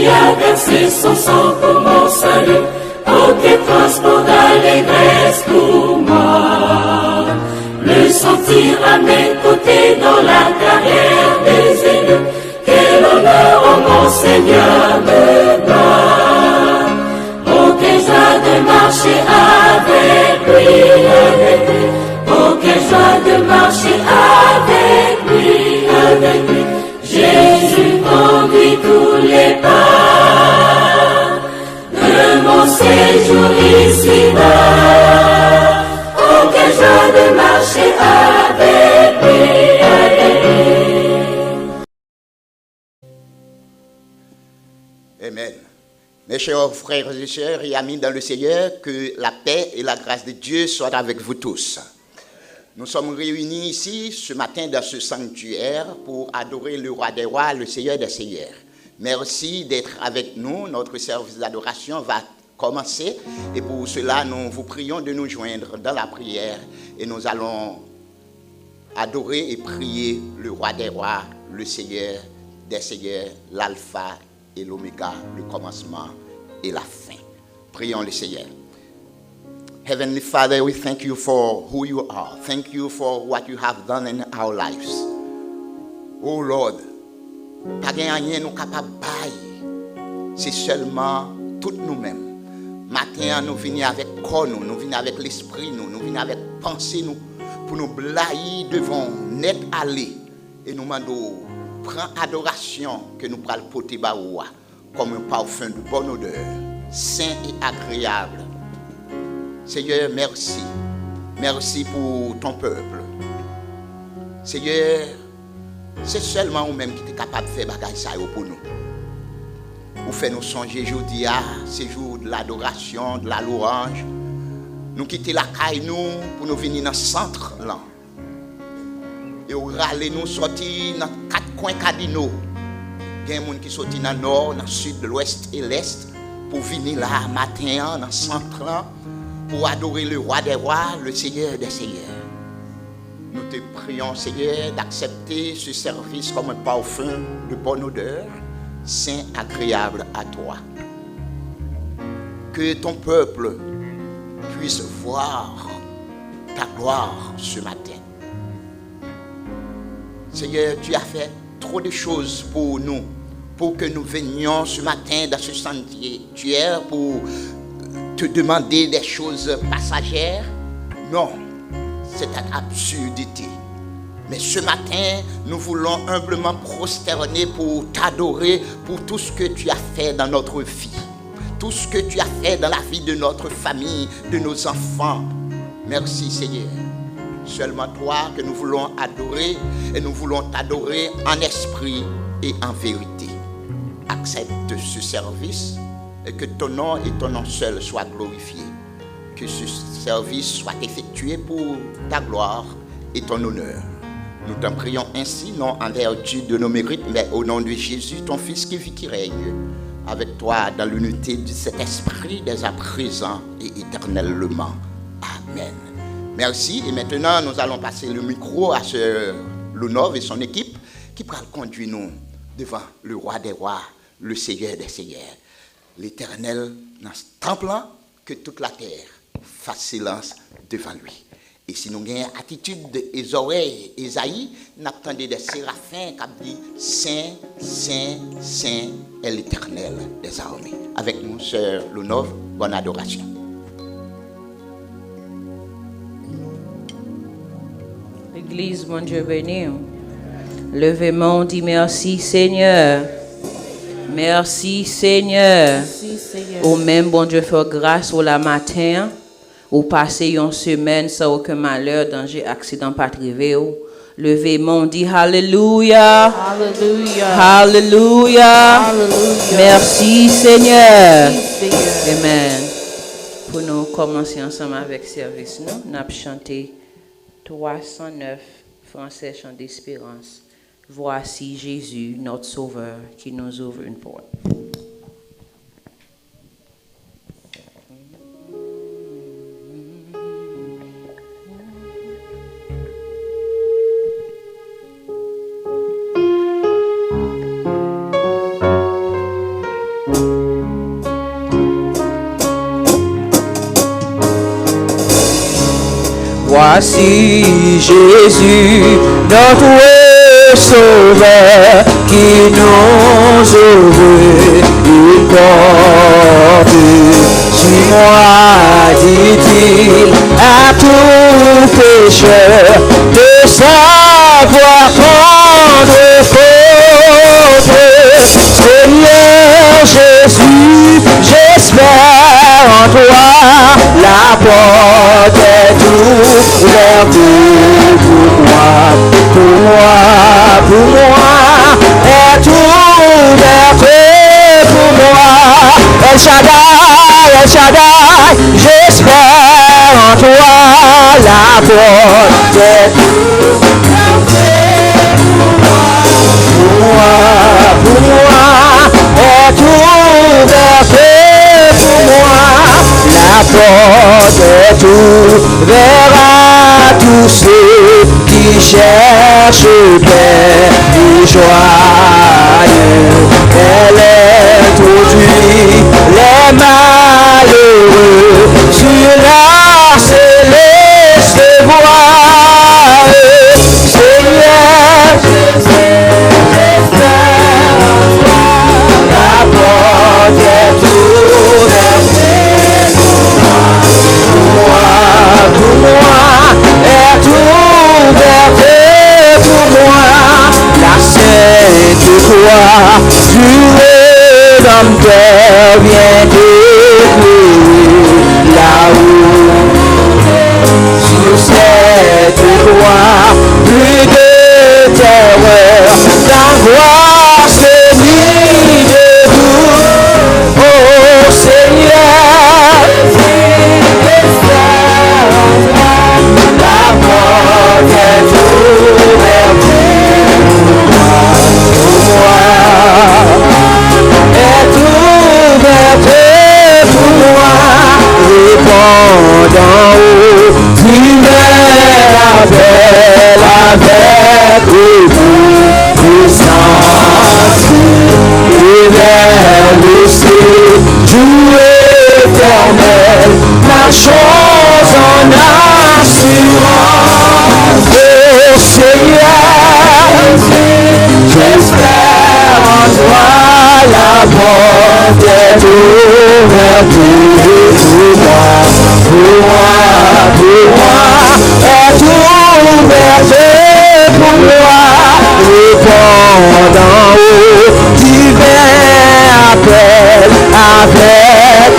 a versé son sang pour mon salut. Oh, quel transport d'allégresse pour moi. Le sentir à mes côtés dans la carrière des élus. Quel honneur, oh mon Seigneur, me doit. Oh, quelle joie de marcher avec lui. Oh, quelle joie de marcher avec lui. Jésus conduit tous les pas de mon séjour ici-bas. Oh, quelle joie de marcher avec lui. Amen. Mes chers frères et sœurs et amis dans le Seigneur, que la paix et la grâce de Dieu soient avec vous tous. Nous sommes réunis ici ce matin dans ce sanctuaire pour adorer le roi des rois, le Seigneur des seigneurs. Merci d'être avec nous. Notre service d'adoration va commencer et pour cela, nous vous prions de nous joindre dans la prière et nous allons adorer et prier le roi des rois, le Seigneur des seigneurs, l'alpha et l'oméga, le commencement et la fin. Prions le Seigneur. Heavenly Father, we thank you for who you are. Thank you for what you have done in our lives. Oh Lord, pas rien nous capable bailler. C'est seulement toutes nous-mêmes. Matin, nous venons avec corps, nous venons avec l'esprit, nous venons avec pensée, nous, pour nous blayer devant net aller et nous demandons prends adoration que nous prenons porter baoua comme un parfum de bonne odeur, saint et agréable. Seigneur, merci. Merci pour ton peuple. Seigneur, c'est seulement vous-même qui êtes capable de faire bagage ça pour nous. Vous faites nous songer aujourd'hui à ces jours de l'adoration, de la louange. Nous quitter la caille nous pour nous venir dans le centre là. Et vous râlez nous sortir dans 4 coins cardinaux. Il y a des gens qui sont dans le nord, dans le sud, l'ouest et l'est pour venir là matin dans le centre là. Pour adorer le roi des rois, le Seigneur des seigneurs. Nous te prions, Seigneur, d'accepter ce service comme un parfum de bonne odeur, saint, agréable à toi. Que ton peuple puisse voir ta gloire ce matin. Seigneur, tu as fait trop de choses pour nous, pour que nous venions ce matin dans ce sanctuaire pour te demander des choses passagères. Non, c'est une absurdité. Mais ce matin, nous voulons humblement prosterner pour t'adorer pour tout ce que tu as fait dans notre vie. Tout ce que tu as fait dans la vie de notre famille, de nos enfants. Merci Seigneur. Seulement toi que nous voulons adorer et nous voulons t'adorer en esprit et en vérité. Accepte ce service. Et que ton nom et ton nom seul soient glorifiés. Que ce service soit effectué pour ta gloire et ton honneur. Nous t'en prions ainsi, non en vertu de nos mérites, mais au nom de Jésus, ton Fils qui vit, qui règne, avec toi dans l'unité de cet esprit dès à présent et éternellement. Amen. Merci. Et maintenant, nous allons passer le micro à Sœur Lunov et son équipe qui pourra conduire nous devant le roi des rois, le Seigneur des seigneurs. L'Éternel dans ce temple-là, que toute la terre fasse silence devant lui. Et si nous avons une attitude des oreilles, Esaïe, nous attendons des séraphins qui disent Saint, Saint, Saint est l'Éternel des armées. Avec nous, Sœur Lunov, bonne adoration. Église, mon Dieu béni. Levez-moi, on dit merci Seigneur. Merci Seigneur. Au même bon Dieu fait grâce au la matin. Ou passer une semaine sans aucun malheur, danger, accident pas arrivé. Levez-moi, on dit Alléluia. Alléluia. Alléluia. Merci Seigneur. Amen. Pour nous commencer ensemble avec service, nous avons chanté 309 français chant d'espérance. Voici Jésus, notre Sauveur, qui nous ouvre une porte. Voici Jésus, notre Sauveur, qui nous ouvre une porte. Suis-moi, dit-il, à tout pécheur, de savoir prendre faute. Seigneur Jésus, j'espère en toi, la porte est ouverte pour moi, est ouverte pour moi. El Shaddai, j'espère en toi, la porte est ouverte pour moi, est ouverte pour moi. La porte est ouverte à tous ceux qui cherchent paix et joie. Elle introduit les malheureux sur la céleste voie. Seigneur, la porte est ouverte pour moi, est ouverte pour moi. La sainte croix du Rédempteur vient d'éclairer là-haut. Sur cette croix, plus de terreur, d'angoisse ni de doute. Oh Seigneur, la porte est ouverte est ouverte pour moi. Répond d'en haut, divin appel avec puissance. Et vers le séjour éternel, marchons en assurance. Oh Seigneur, j'espère en toi, la porte est ouverte pour moi, est ouverte pour moi. Réponds d'en haut, divin appel avec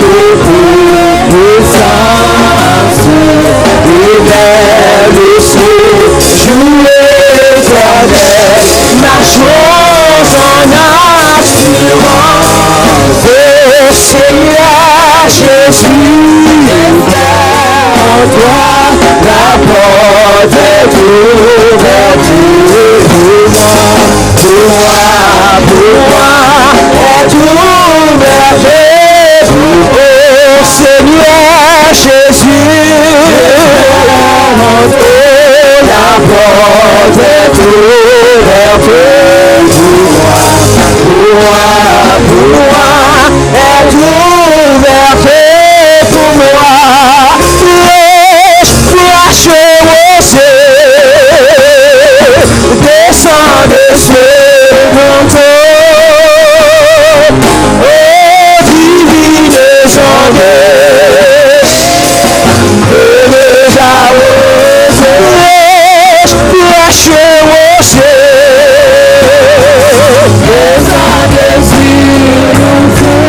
puissance. Et vers le séjour éternel, marchons en assurance. Oh Seigneur Jésus, en toi la porte est ouverte pour moi, est ouverte pour oh Seigneur Jésus, oh la porte est ouverte pour moi, est ouverte pour moi. Flash descend de ce manteau, oh divine sondée, déjà osé, flash descend de ce manteau,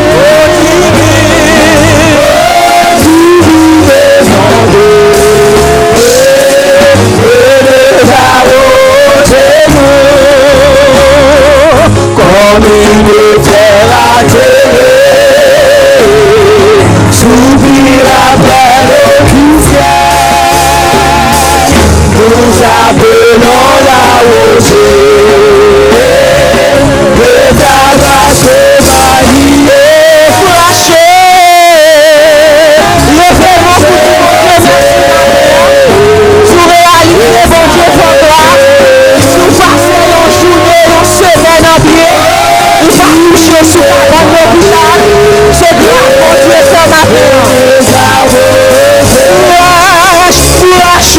divine sondée. Comme une terre à terre, soupir après le ciel, nous appelons la rosée, de ta grâce maniée, flashée, le fait mon sous réalité, bon Dieu, pour toi, nous passons nos journées, nos semaines en pied, nous allons coucher sur la grande hôpital, c'est bien, mon Dieu, ça m'a fait. Flash,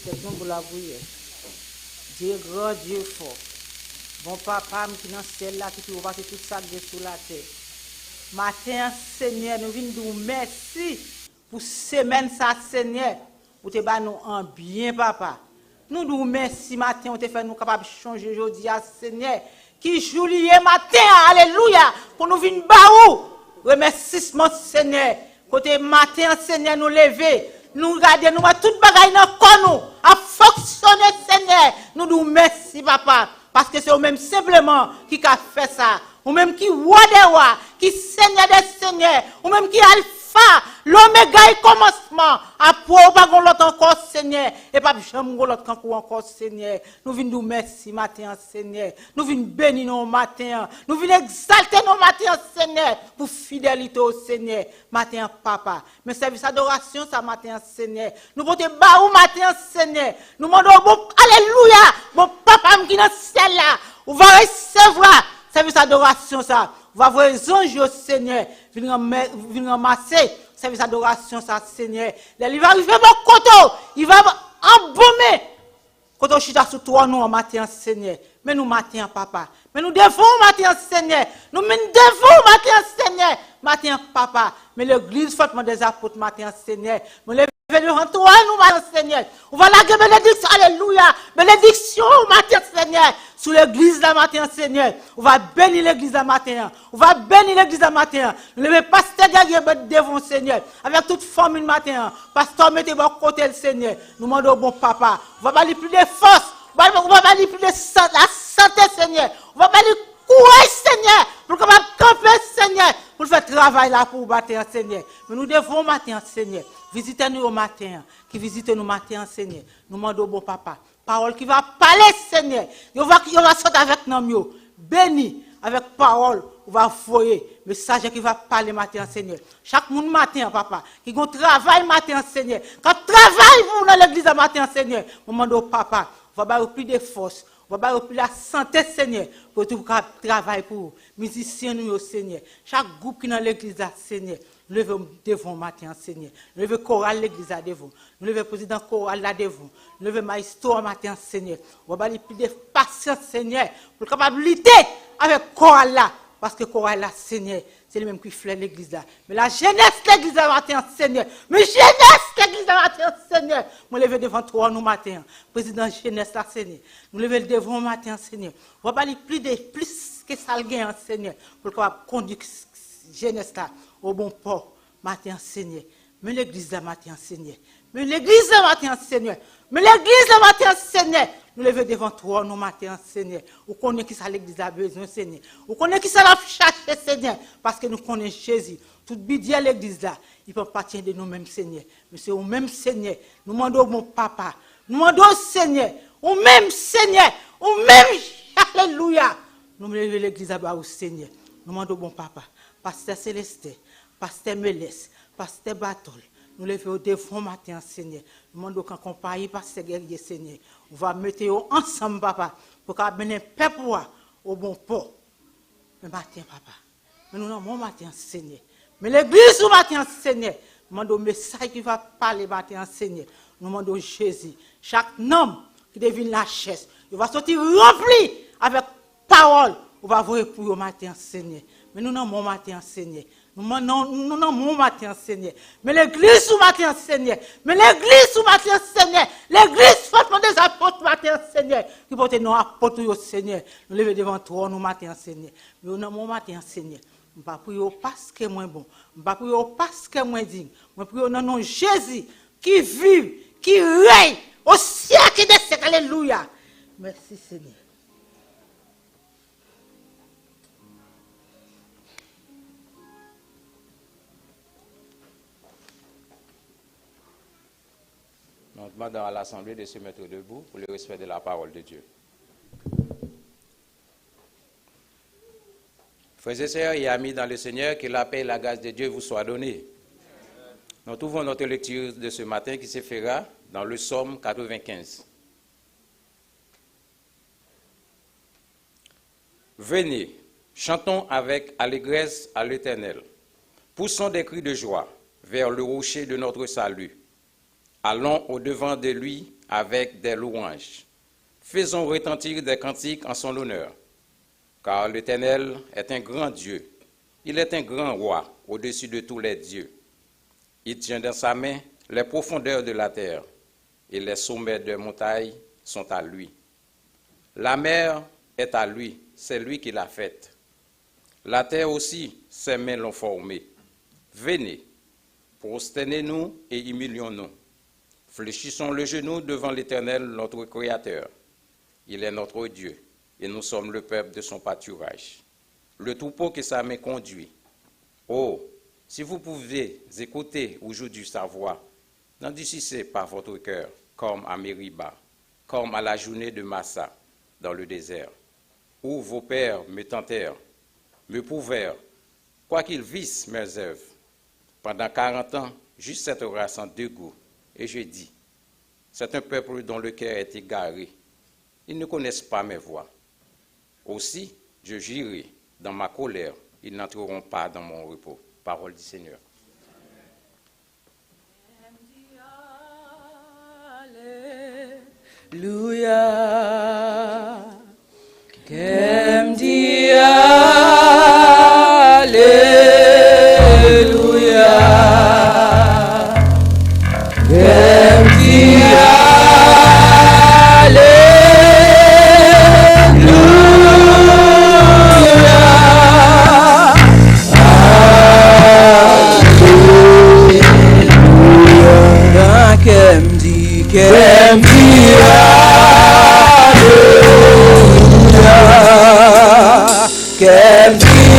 tête nous pour la prière. Dieu grand, Dieu fort. Bon papa, qui dans ciel là, qui peut passer tout ça sur la terre. Matin, Seigneur, nous venons dire merci pour semaine ça, Seigneur, pour te battre nous en bien, papa. Nous disons merci matin, on te fait nous capables de changer aujourd'hui, Seigneur. Qui juillet matin, alléluia, pour nous venir baou. Remerciement, Seigneur. Côté matin, Seigneur, nous lever. Nous regarder, nous mettre toute bagaille dans le corps, nous, à fonctionner, Seigneur. Nous disons merci, papa. Parce que c'est eux-mêmes simplement qui a fait ça. Ou même qui roi des rois, qui seigneur des seigneurs, ou même qui alpha, l'oméga et commencement. Après, pas l'autre encore, Seigneur. Et pas jamais l'autre encore, Seigneur. Nous venons nous merci matin, Seigneur. Nous venons bénir nos matins. Nous venons exalter nos matins, Seigneur. Pour fidélité au Seigneur. Matin, papa. Mais service d'adoration, ça matin, Seigneur. Nous portons bas au matin, Seigneur. Nous demandons, bon, alléluia. Mon papa qui est dans le ciel là. On va recevoir. Service d'adoration, ça. On va voir les anges, Seigneur. Venir ramasser. Service d'adoration, ça, Seigneur. Il va arriver mon côté. Il va embaumer. Quand on chita sous toi, nous, en matin, Seigneur. Mais nous, matin, papa. Mais nous devons, matin, Seigneur. Nous devons, matin, Seigneur. Matin, papa. Mais l'église, faites-moi des apôtres, matin, Seigneur. Devant toi, nous, matin, Seigneur. On va laguer bénédiction, alléluia. Bénédiction, matin, Seigneur. Sous l'église, la matin, Seigneur. On va bénir l'église, la matin. On va bénir l'église, la matin. Nous levons pasteur guerrier devant, Seigneur. Avec toute famille, matin. Pasteur, mettez bon côté, le Seigneur. Nous demandons au bon papa. On va parler plus de force. On va parler plus de la santé, Seigneur. On va parler courage, Seigneur. Pour qu'on va camper, Seigneur. Pour faire travail là pour matin, Seigneur. Mais nous devons, matin, Seigneur. Visitez-nous au matin, qui visite nous matin, Seigneur. Nous demandons au bon papa. Parole qui va parler, Seigneur. Il va sortir avec nous. Béni avec parole. On va voyer. Message qui va parler matin, Seigneur. Chaque monde matin, papa. Qui va travailler matin, Seigneur. Quand travaille vous dans l'église matin, Seigneur. Nous demandons au papa. On va avoir plus de force. On va avoir plus de la santé, Seigneur. Pour tout travail pour vous. Musiciens, nous, Seigneur. Chaque groupe qui est dans l'église, Seigneur. Nous levons devant matin, Seigneur. Nous levons chorale l'église à devant. Nous levons président chorale là devant. Nous levons maestro matin, Seigneur. On va aller plus de patience, Seigneur, pour capable lutter avec chorale là. Parce que chorale là, Seigneur, c'est le même qui flaire l'église là. Mais la jeunesse l'église là matin, Seigneur. Mais jeunesse l'église là matin, Seigneur. Nous levons devant toi nous matin. Président jeunesse là, Seigneur. Nous levons devant matin, Seigneur. On va aller plus que ça le gain, Seigneur, pour capable conduire jeunesse là au bon port, matin, Seigneur. Mais l'église là, matin, Seigneur. Mais l'église là, matin, Seigneur. Mais l'église là, matin, Seigneur. Nous levons devant toi, nous, matin, Seigneur. Vous connaissez qui ça l'église a besoin, Seigneur. Vous connaissez qui ça l'a cherché, Seigneur. Parce que nous connaissons Jésus. Tout bidé à l'église là, il peut partir de nous-mêmes, Seigneur. Mais c'est au-même, Seigneur. Nous demandons mon papa. Nous demandons, Seigneur. Au-même, Seigneur. Au-même, alléluia. Nous levons l'église à bas, Seigneur. Nous demandons mon papa. Pasteur Célestin, Pasteur Mélès, Pasteur Batol, nous levons au devant matin, Seigneur. Nous demandons qu'en compagnie, Pasteur Guerrier, Seigneur, on va mettre ensemble, papa, pour qu'on ait un peuple au bon port. Mais matin, papa, mais nous avons matin, Seigneur. Mais l'église au matin, Seigneur, nous demandons un message qui va parler matin, Seigneur. Nous demandons Jésus, chaque homme qui devine la chaise, il va sortir rempli avec parole. On va voir pour le matin, Seigneur. Mais nous n'avons pas matin, Seigneur. Nous n'avons pas matin, Seigneur. Mais l'église sous matin, Seigneur. Mais l'église sous matin, Seigneur. L'église fortement des apôtres matin, Seigneur. Qui portent nos apôtres, Seigneur. Nous levons devant toi, nous matin, Seigneur. Mais nous n'avons pas matin, Seigneur. Nous ne pas prier parce que moins bon. Nous ne pas prier parce que moins digne. Nous prions dans nom Jésus qui vit, qui règne au siècle des siècles. Alléluia. Merci, Seigneur. Nous demandons à l'Assemblée de se mettre debout pour le respect de la parole de Dieu. Frères et sœurs et amis dans le Seigneur, que la paix et la grâce de Dieu vous soient données. Nous trouvons notre lecture de ce matin qui se fera dans le psaume 95. Venez, chantons avec allégresse à l'Éternel. Poussons des cris de joie vers le rocher de notre salut. Allons au-devant de lui avec des louanges. Faisons retentir des cantiques en son honneur. Car l'Éternel est un grand Dieu. Il est un grand roi au-dessus de tous les dieux. Il tient dans sa main les profondeurs de la terre, et les sommets des montagnes sont à lui. La mer est à lui, c'est lui qui l'a faite. La terre aussi, ses mains l'ont formée. Venez, prosternez-nous et humilions-nous. Fléchissons le genou devant l'Éternel, notre Créateur. Il est notre Dieu, et nous sommes le peuple de son pâturage, le troupeau que sa main conduit. Oh, si vous pouvez écouter aujourd'hui sa voix, n'endurcissez pas votre cœur, comme à Mériba, comme à la journée de Massa, dans le désert, où vos pères me tentèrent, me prouvèrent, quoiqu'ils vissent mes œuvres. Pendant 40 ans, juste cette race en deux goûts. Et je dis, c'est un peuple dont le cœur est égaré. Ils ne connaissent pas mes voies. Aussi, je jurerai dans ma colère, ils n'entreront pas dans mon repos. Parole du Seigneur. Alléluia. Qu'aime dit Alléluia. Qu'aime dit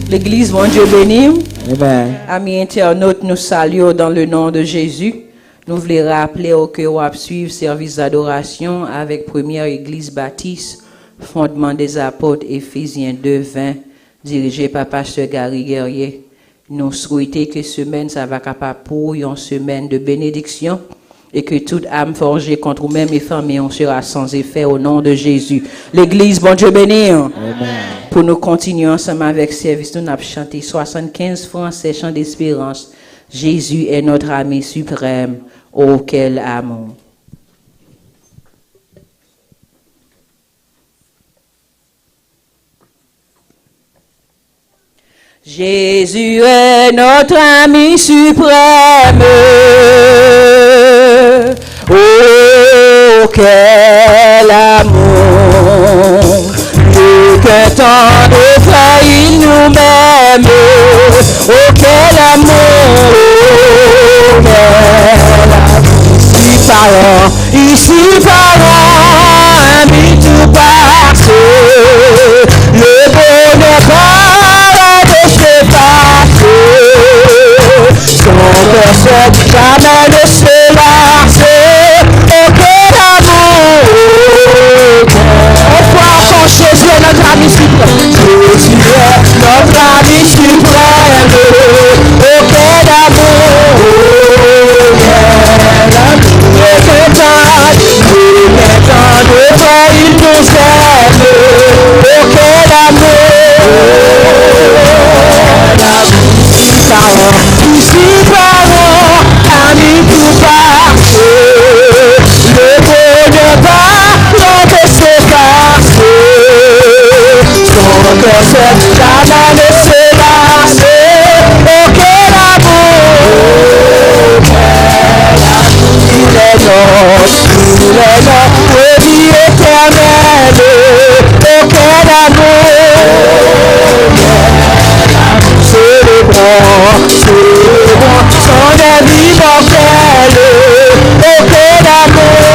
L'Église, mon Dieu béni. Amis internautes, nous saluons dans le nom de Jésus. Nous voulons rappeler au cœur à suivre service d'adoration avec première Église baptiste, fondement des apôtres, Éphésiens 2, 20, dirigé par Pasteur Gary Guerrier. Nous souhaitons que semaine, ça va capable pour une semaine de bénédiction et que toute âme forgée contre nous-mêmes et fermée sera sans effet au nom de Jésus. L'Église, bon Dieu béni. Amen. Pour nous continuer ensemble avec service, nous avons chanté 75 français, chant d'espérance. Jésus est notre ami suprême. Oh, quel amour. Jésus est notre ami suprême. Oh, quel amour. Plus que tant de frères, il nous m'aime. Oh, quel amour. Ici parlant, ami tout passé, le bonheur pas de se passer. c'est bon, son aide immortelle, oh quel amour.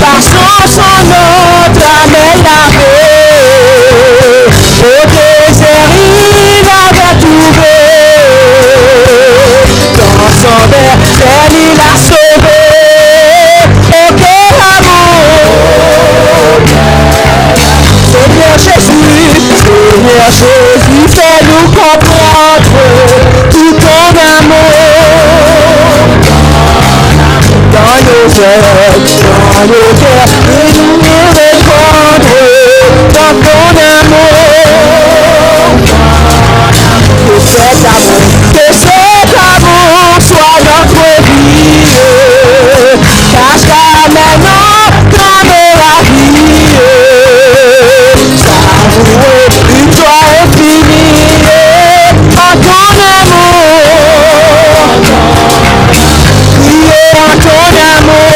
Par son sang notre âme est lavée, au désert il avait trouvé, dans son berceau il a sauvé, oh quel amour. Seigneur Jésus, fais-nous comprendre tout ton amour. Dans nos cœurs, et nous répondre dans ton amour. Que cet amour soit notre vie, jusqu'à maintenant dans la vie. Savourer une joie infinie en ton amour. Crier en ton amour.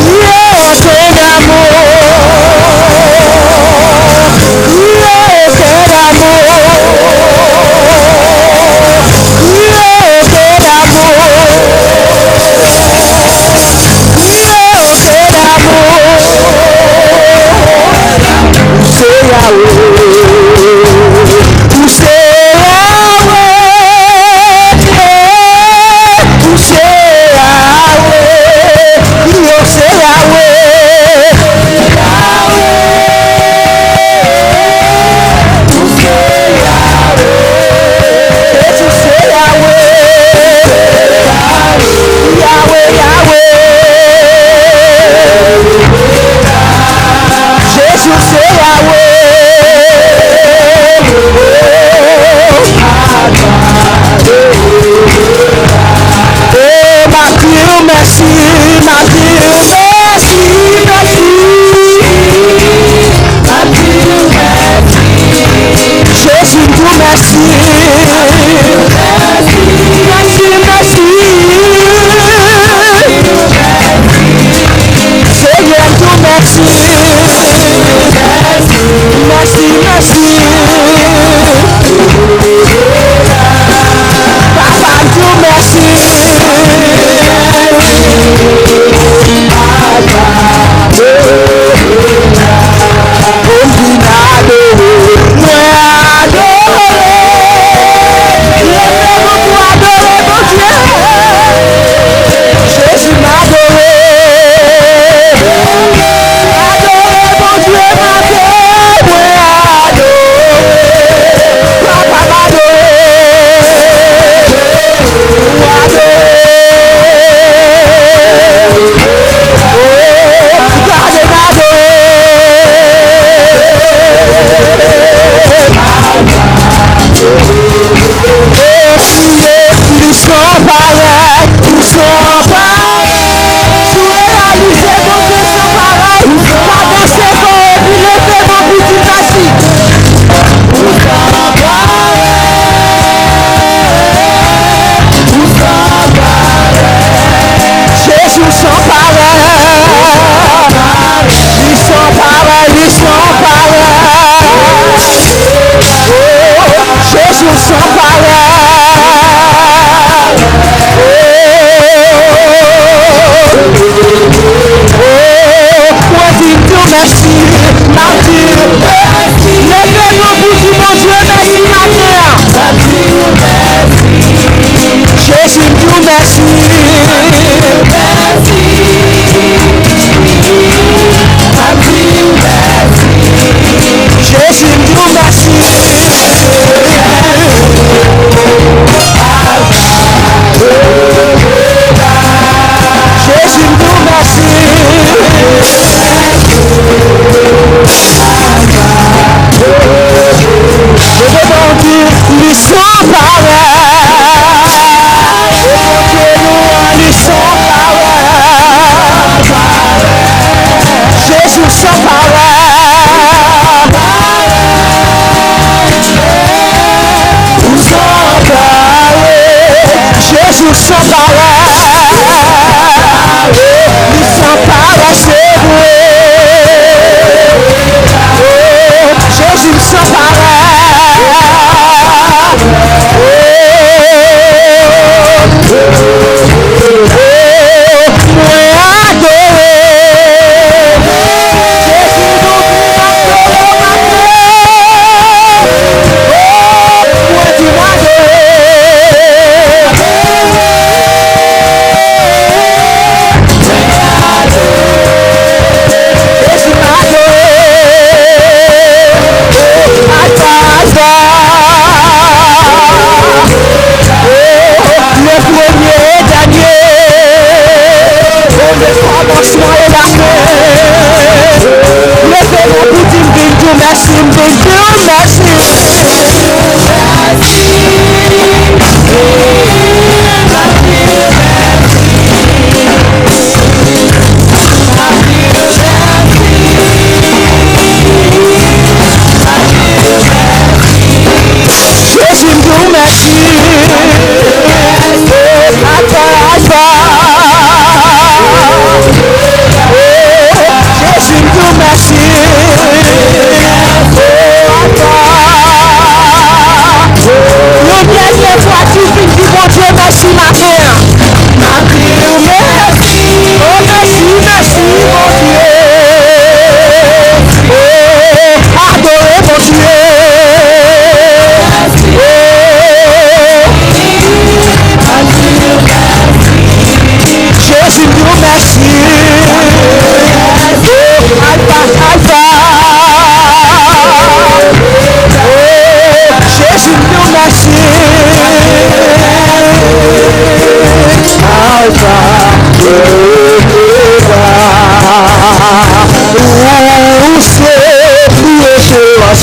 Crier en ton amour. Crier quel amour. Crier quel amour. Crier quel amour. C'est Yahweh.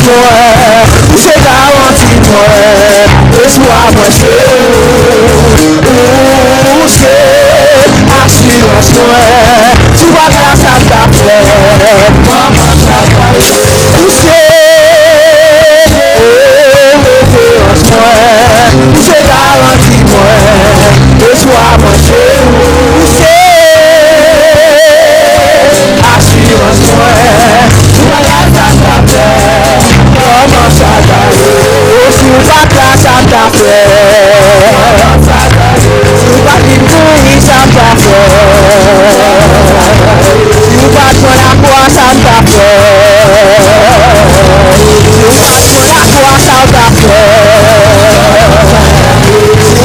moi, c'est garanti moi, et sois moi c'est assurance moi, tu vois grâce à ta paix, maman ça va, c'est garanti moi, et sois moi c'est assurance moi, tu vois grâce à ta paix, maman ça va, si on va grâce à ta paix, tu vas vivre ça va tu vas prendre la croix ça va tu vas prendre la croix ça va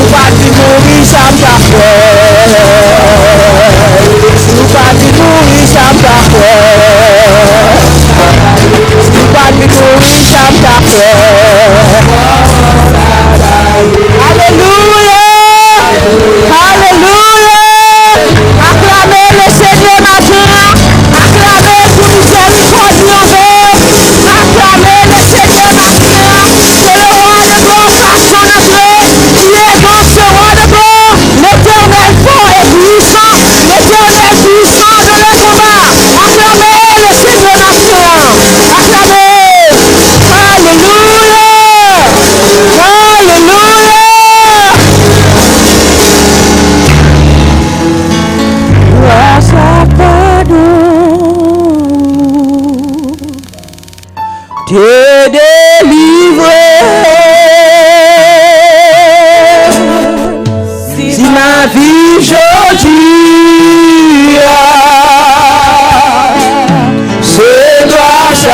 tu vas mourir ça va tu vas mourir ça va tu vas mourir ça va alléluia. Alléluia. Acclamez le Seigneur maintenant. Acclamez pour miséricorde envers. Acclamez le Seigneur maintenant. C'est le roi de gloire fasse son entrée. Qui est dans ce roi de gloire. L'éternel fort et puissant. L'éternel puissant de le combat. Acclamez le Seigneur maintenant. Acclamez. Alléluia. Alléluia. Grâce à pardon, t'es délivré. Si ma vie aujourd'hui, c'est grâce à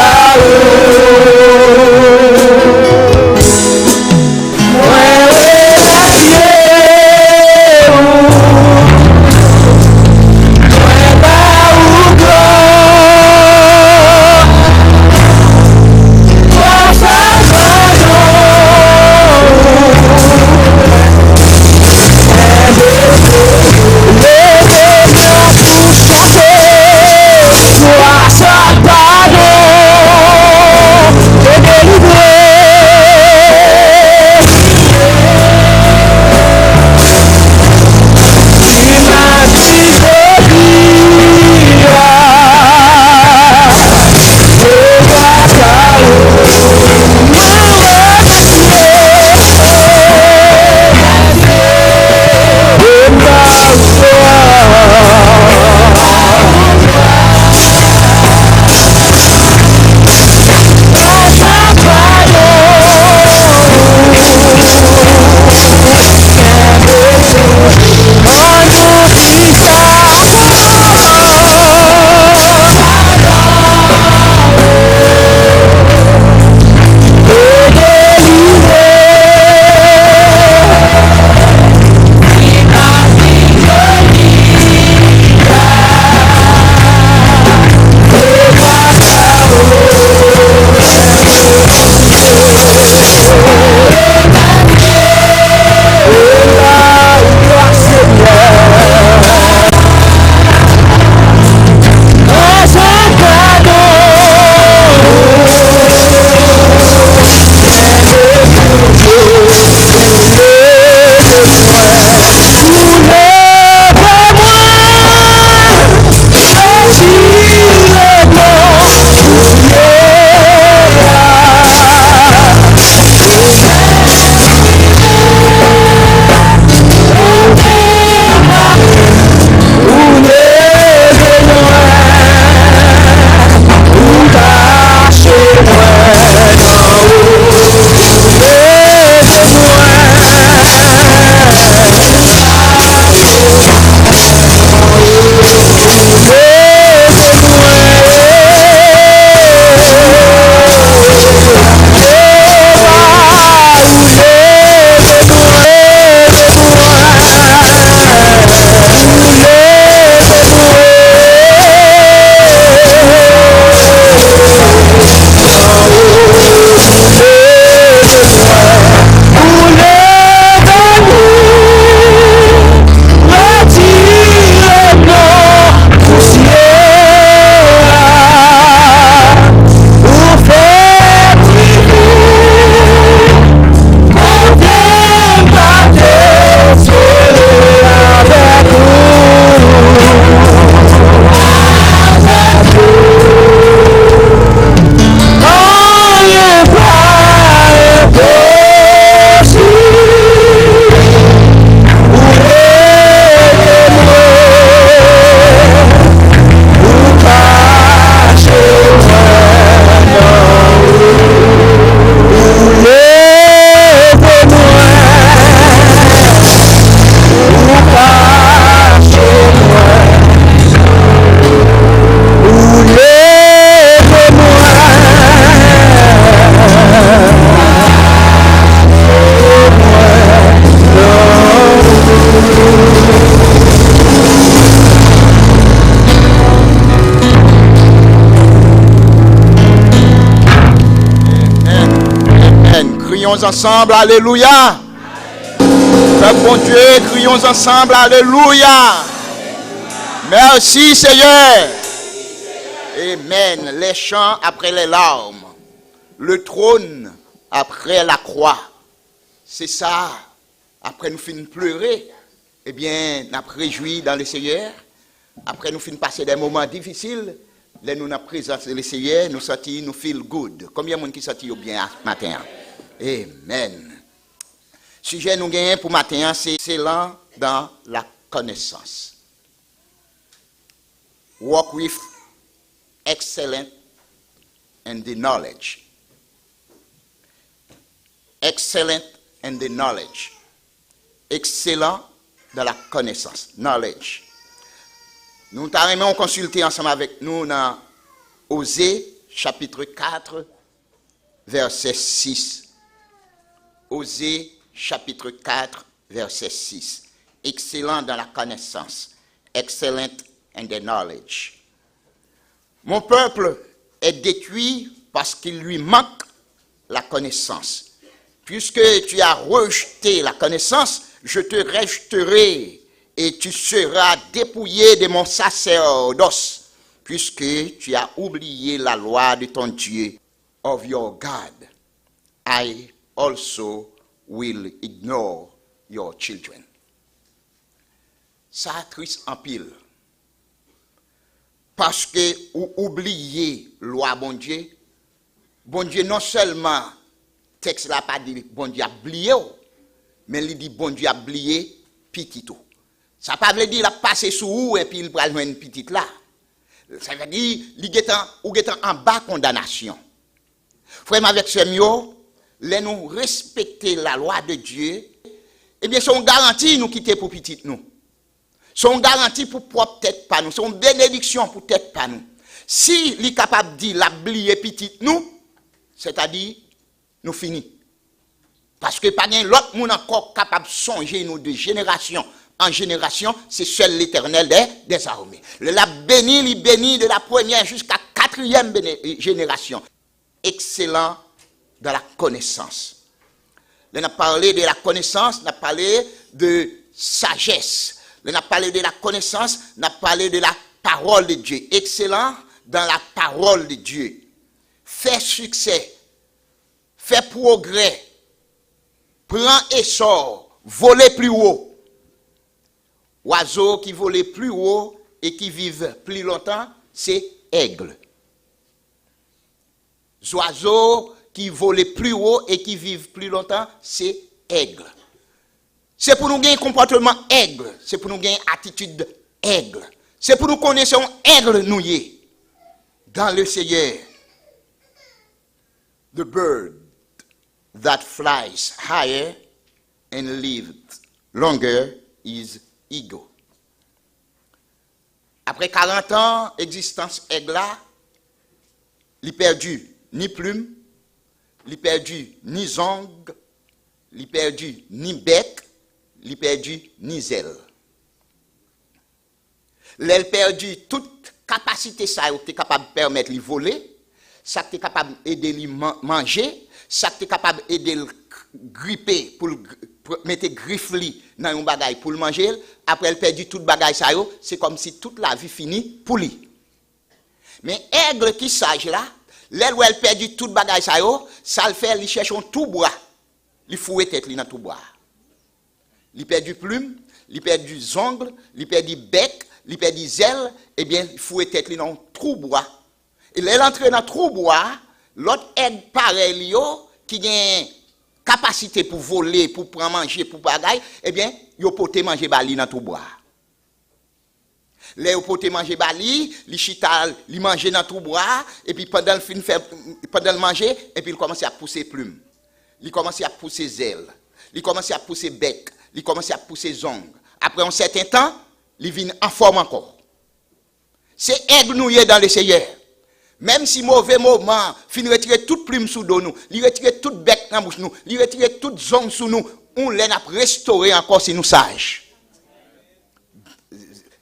Crions ensemble, alléluia. Peuple bon Dieu, crions ensemble, alléluia. Merci Seigneur. Amen. Les chants après les larmes. Le trône après la croix. C'est ça. Après nous finissons pleurer, eh bien, nous avons réjoui dans le Seigneur. Après nous finissons passer des moments difficiles. Là, nous avons présenté le Seigneur, nous sentons, nous feel good. Combien de monde qui sentit bien ce matin? Amen. Sujet nous gagnons pour matin, c'est excellent dans la connaissance. Walk with excellent in the knowledge. Excellent in the knowledge. Excellent dans la connaissance. Knowledge. Nous t'arrêtons consulter ensemble avec nous dans Osée, chapitre 4, verset 6. Osée, chapitre 4, verset 6. Excellent dans la connaissance. Excellent in the knowledge. Mon peuple est détruit parce qu'il lui manque la connaissance. Puisque tu as rejeté la connaissance, je te rejeterai et tu seras dépouillé de mon sacerdoce, puisque tu as oublié la loi de ton Dieu. Of your God, I also will ignore your children. Ça triste en pile. Parce que ou oubliez loi bon Dieu non seulement texte là pas dit bon Dieu a oublié, mais il dit bon Dieu a oublié petit tout. Ça pas veut dire la passer sous ou et puis il va joindre petite là. Ça veut dire il est en bas condamnation. Frère avec ce mio, les nous respecter la loi de Dieu, eh bien son garantie nous quitter pour petite nous. Son garantie pour propre tête pas nous, son bénédiction pour tête pas nous. Si il est capable de dire la oublier petite nous, c'est-à-dire nous finit. Parce que pas rien l'autre monde encore capable de songer nous de génération en génération, c'est seul l'Éternel des armées. Le l'a béni, il bénit de la première jusqu'à quatrième génération. Excellent dans la connaissance. On a parlé de la connaissance, on a parlé de sagesse. On a parlé de la connaissance, on a parlé de la parole de Dieu. Excellent dans la parole de Dieu. Fait succès, fait progrès, prend essor, voler plus haut. Oiseaux qui volent plus haut et qui vivent plus longtemps, c'est aigle. Oiseaux qui volent plus haut et qui vivent plus longtemps, c'est aigle. C'est pour nous gagner comportement aigle, c'est pour nous gagner attitude aigle. C'est pour nous connaître aigle nous y dans le Seigneur. The bird that flies higher and lives longer is eagle. Après 40 ans d'existence aigle là, il perdu ni plume, il perdu ni ongles, il perdu ni bec, il perdu ni aile. Il perdu toute capacité ça est capable de permettre de voler, ça est capable d'aider lui manger, ça est capable d'aider le gripper pour mettre griffe li dans un bagage pour le manger. Après il perdu toute bagage ça yo, c'est comme si toute la vie finie pour lui. Mais aigle qui sage là, l'aile où elle perdu toute bagage ça yo, ça le fait il cherche un tout bois. Il fouet tête li dans tout bois. Il perdu plume, il perdu ongles, il perdu bec, il perdu ailes, et bien il fouet tête li dans trou bois. Et là, il entre dans trou bois, l'autre aigle pareil yo qui a capacité pour voler, pour prendre manger, pour bagaille, eh bien, yo pote manger bali dans tout bois. Là, yo pote manger bali, li chita, li manger dans tout bois, et puis pendant le manger, et puis il commence à pousser plume. Il commence à pousser ailes. Il commence à pousser bec. Il commence à pousser ongles. Après un certain temps, il vient en forme encore. C'est aigle nous dans le Seigneur. Même si mauvais moment, fin retirer toute plume sous nous, il retire toute bec dans bouche nous, il retire toute zone sous nous, on l'a restaurer encore si nous sages.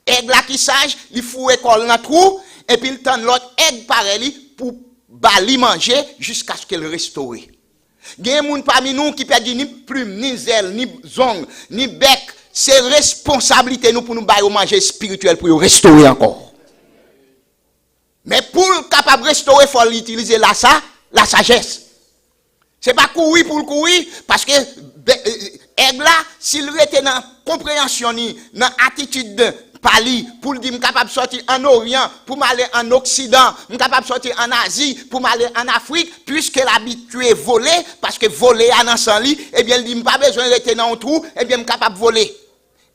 Aigle là qui sage, il fout école dans trou et puis il tend l'autre aigle pareil pour bali manger jusqu'à ce qu'elle restaure. Il y a des gens parmi nous qui perdent ni plume, ni zèle, ni zong, ni bec. C'est responsabilité nous pour nous bailler au manger spirituel pour restaurer encore. Mais pour capable de restaurer, il faut utiliser la sagesse. C'est pas courir pour le courir, parce que aigle là, s'il était dans compréhension, dans attitude pali, pour le dire, je suis capable de sortir en Orient, pour m'aller en Occident, je suis capable de sortir en Asie, pour m'aller en Afrique, puisque l'habitué voler, parce que voler à dans son lit, eh bien, il dit, je n'ai pas besoin de rester dans un trou, eh bien, je suis capable de voler.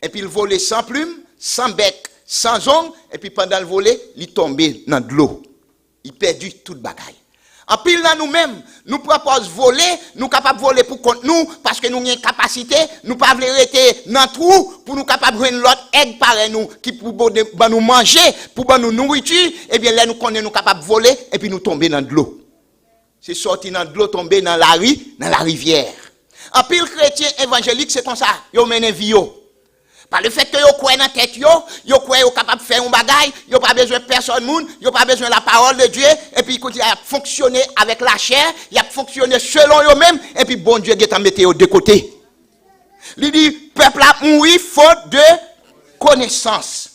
Et puis, il volait sans plume, sans bec, sans ongle, et puis pendant le voler, il tombait dans de l'eau. Il perdit toute bagaille. En pile dans nous-mêmes, nous proposons voler, nous capables de voler pour contre nous, parce que nous avons une capacité, nous ne pouvons pas rester dans le trou, pour nous capables de prendre l'autre aide par nous, qui pour nous manger, pour nous nourriture, et bien là nous connaissons, nous capables de voler, et puis nous tomber dans de l'eau. C'est sorti dans de l'eau, tomber dans la rivière. En pile chrétien évangélique, c'est comme ça, ils mènent vie. Par le fait que vous croyez dans la tête, vous croyez capable de faire un bagage, vous n'avez pas besoin de personne, vous n'avez pas besoin de la parole de Dieu, et puis il a fonctionné avec la chair, il a fonctionné selon eux-mêmes, et puis bon Dieu a mis de côté. Il dit, peuple a mouru faute de connaissance.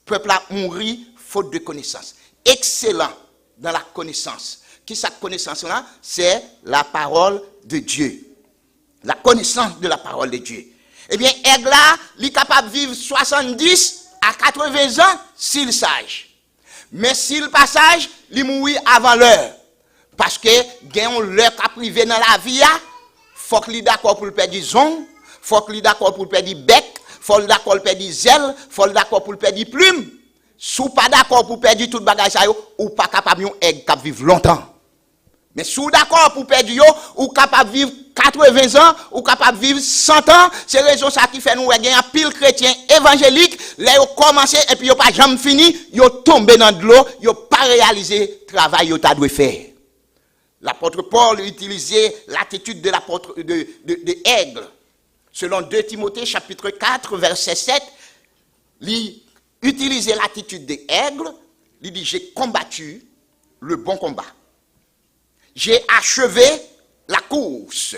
Peuple a mouru faute de connaissance. Excellent dans la connaissance. Qui cette connaissance-là? C'est la parole de Dieu. La connaissance de la parole de Dieu. Eh bien, aigle là, il est capable de vivre 70 à 80 ans s'il sage. Mais s'il passage, il mourit avant l'heure. Parce que, gagne l'heure qu'a privé dans la vie, faut qu'il soit d'accord pour le perdre du zong, faut qu'il soit d'accord pour le perdre du bec, faut qu'il soit d'accord pour le perdre du zèle, faut qu'il soit d'accord pour le perdre du plume. Si vous pas d'accord pour perdre tout le bagage, ou pas capable de vivre longtemps. Mais si vous d'accord pour perdre ou capable de vivre 80 ans, ou capable de vivre 100 ans, c'est raison ça qui fait nous gagner un pile chrétien évangélique, là ils ont commencé et puis ils n'ont pas jamais fini, ils ont tombé dans de l'eau, ils n'ont pas réalisé le travail qu'ils ont dû faire. L'apôtre Paul utilisait l'attitude de l'apôtre de aigle. Selon 2 Timothée chapitre 4 verset 7, il utilisait l'attitude de aigle, il dit j'ai combattu le bon combat. J'ai achevé la course.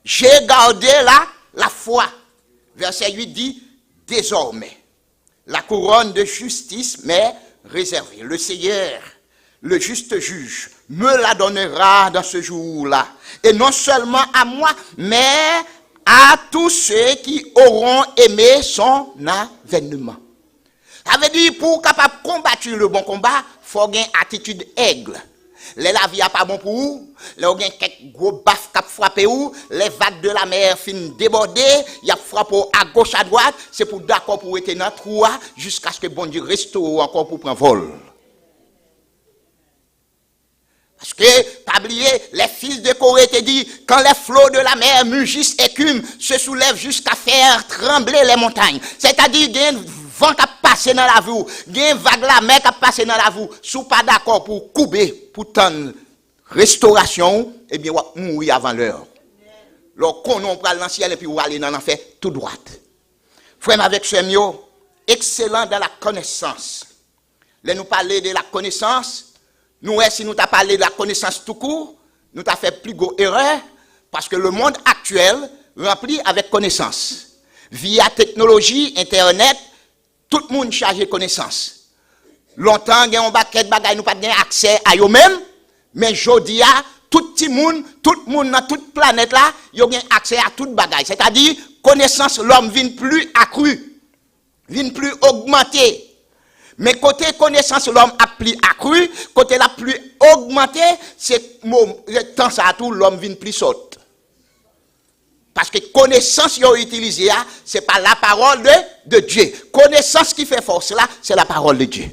J'ai gardé la foi. Verset 8 dit, désormais, la couronne de justice m'est réservée. Le Seigneur, le juste juge, me la donnera dans ce jour-là. Et non seulement à moi, mais à tous ceux qui auront aimé son avènement. Ça veut dire, pour capable de combattre le bon combat, il faut avoir une attitude aigle. Les la vie a pas bon pour vous, les ont quelques gros baffes qui frappé ou, les vagues de la mer finissent déborder, il y a frappé à gauche à droite, c'est pour d'accord pour être dans le trou jusqu'à ce que bon Dieu restaure encore pour prendre vol. Parce que, pas oublier, les fils de Corée te dit, quand les flots de la mer mugissent écument, se soulèvent jusqu'à faire trembler les montagnes. C'est-à-dire, il y a un vent qui a passé dans la vie, il y a une vague de la mer qui a passé dans la vie, si vous pas d'accord pour couper, pour tendre restauration, eh bien, vous mourir avant l'heure. Alors, qu'on on prend dans le ciel et puis vous allez dans l'enfer tout droit. Frère avec ce mieux, excellent dans la connaissance. Là, nous parler de la connaissance. Nous, si nous t'avons parlé de la connaissance tout court, nous t'avons fait plus grosse erreur, parce que le monde actuel rempli avec connaissance. Via technologie, Internet, tout le monde charge de connaissance. Longtemps, il y a un paquet de bagages, nous n'avons pas accès à eux-mêmes, mais aujourd'hui, tout le monde dans toute planète là, il a accès à tout bagage. C'est-à-dire, connaissance, l'homme vient plus accru, vient plus augmenté. Mais côté connaissance, l'homme a plus accru, côté la plus augmenté, c'est le temps ça tout, l'homme vient plus saute. Parce que connaissance qu'il a utilisée, ce n'est pas la parole de Dieu. Connaissance qui fait force là, c'est la parole de Dieu.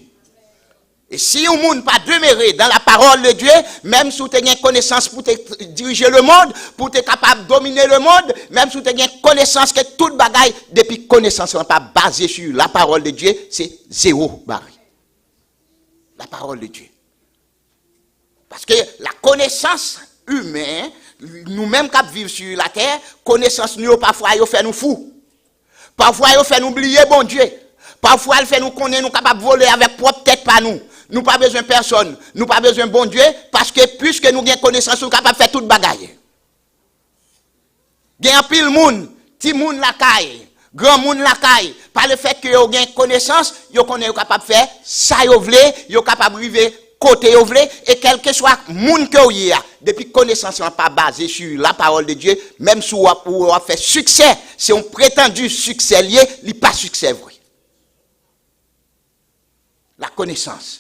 Et si on ne pas demeurer dans la parole de Dieu, même si tu as une connaissance pour te diriger le monde, pour être capable de dominer le monde, même si tu as une connaissance que toute bagaille, depuis connaissance n'est pas basée sur la parole de Dieu, c'est zéro baril. La parole de Dieu. Parce que la connaissance humaine, nous-mêmes qui vivons sur la terre, connaissance nous parfois elle fait nous fous. Parfois elle fait nous oublier bon Dieu. Parfois elle fait nous connaître, nous capables de voler avec propre tête par nous. Nous pas besoin de personne, nous pas besoin de bon Dieu, parce que puisque nous avons connaissance, nous sommes capables de faire toute bagaille. Gen un pile moun, ti moun la caille, grand moun la caille, par le fait que yo gen connaissance, yo connaît yo capable faire ça yo vle, yo capable river côté yo vle et quel que soit moun que yo y a, depuis connaissance n'est pas basée sur la parole de Dieu, même si on a fait succès, c'est un prétendu succès lié, il pas succès vrai. La connaissance.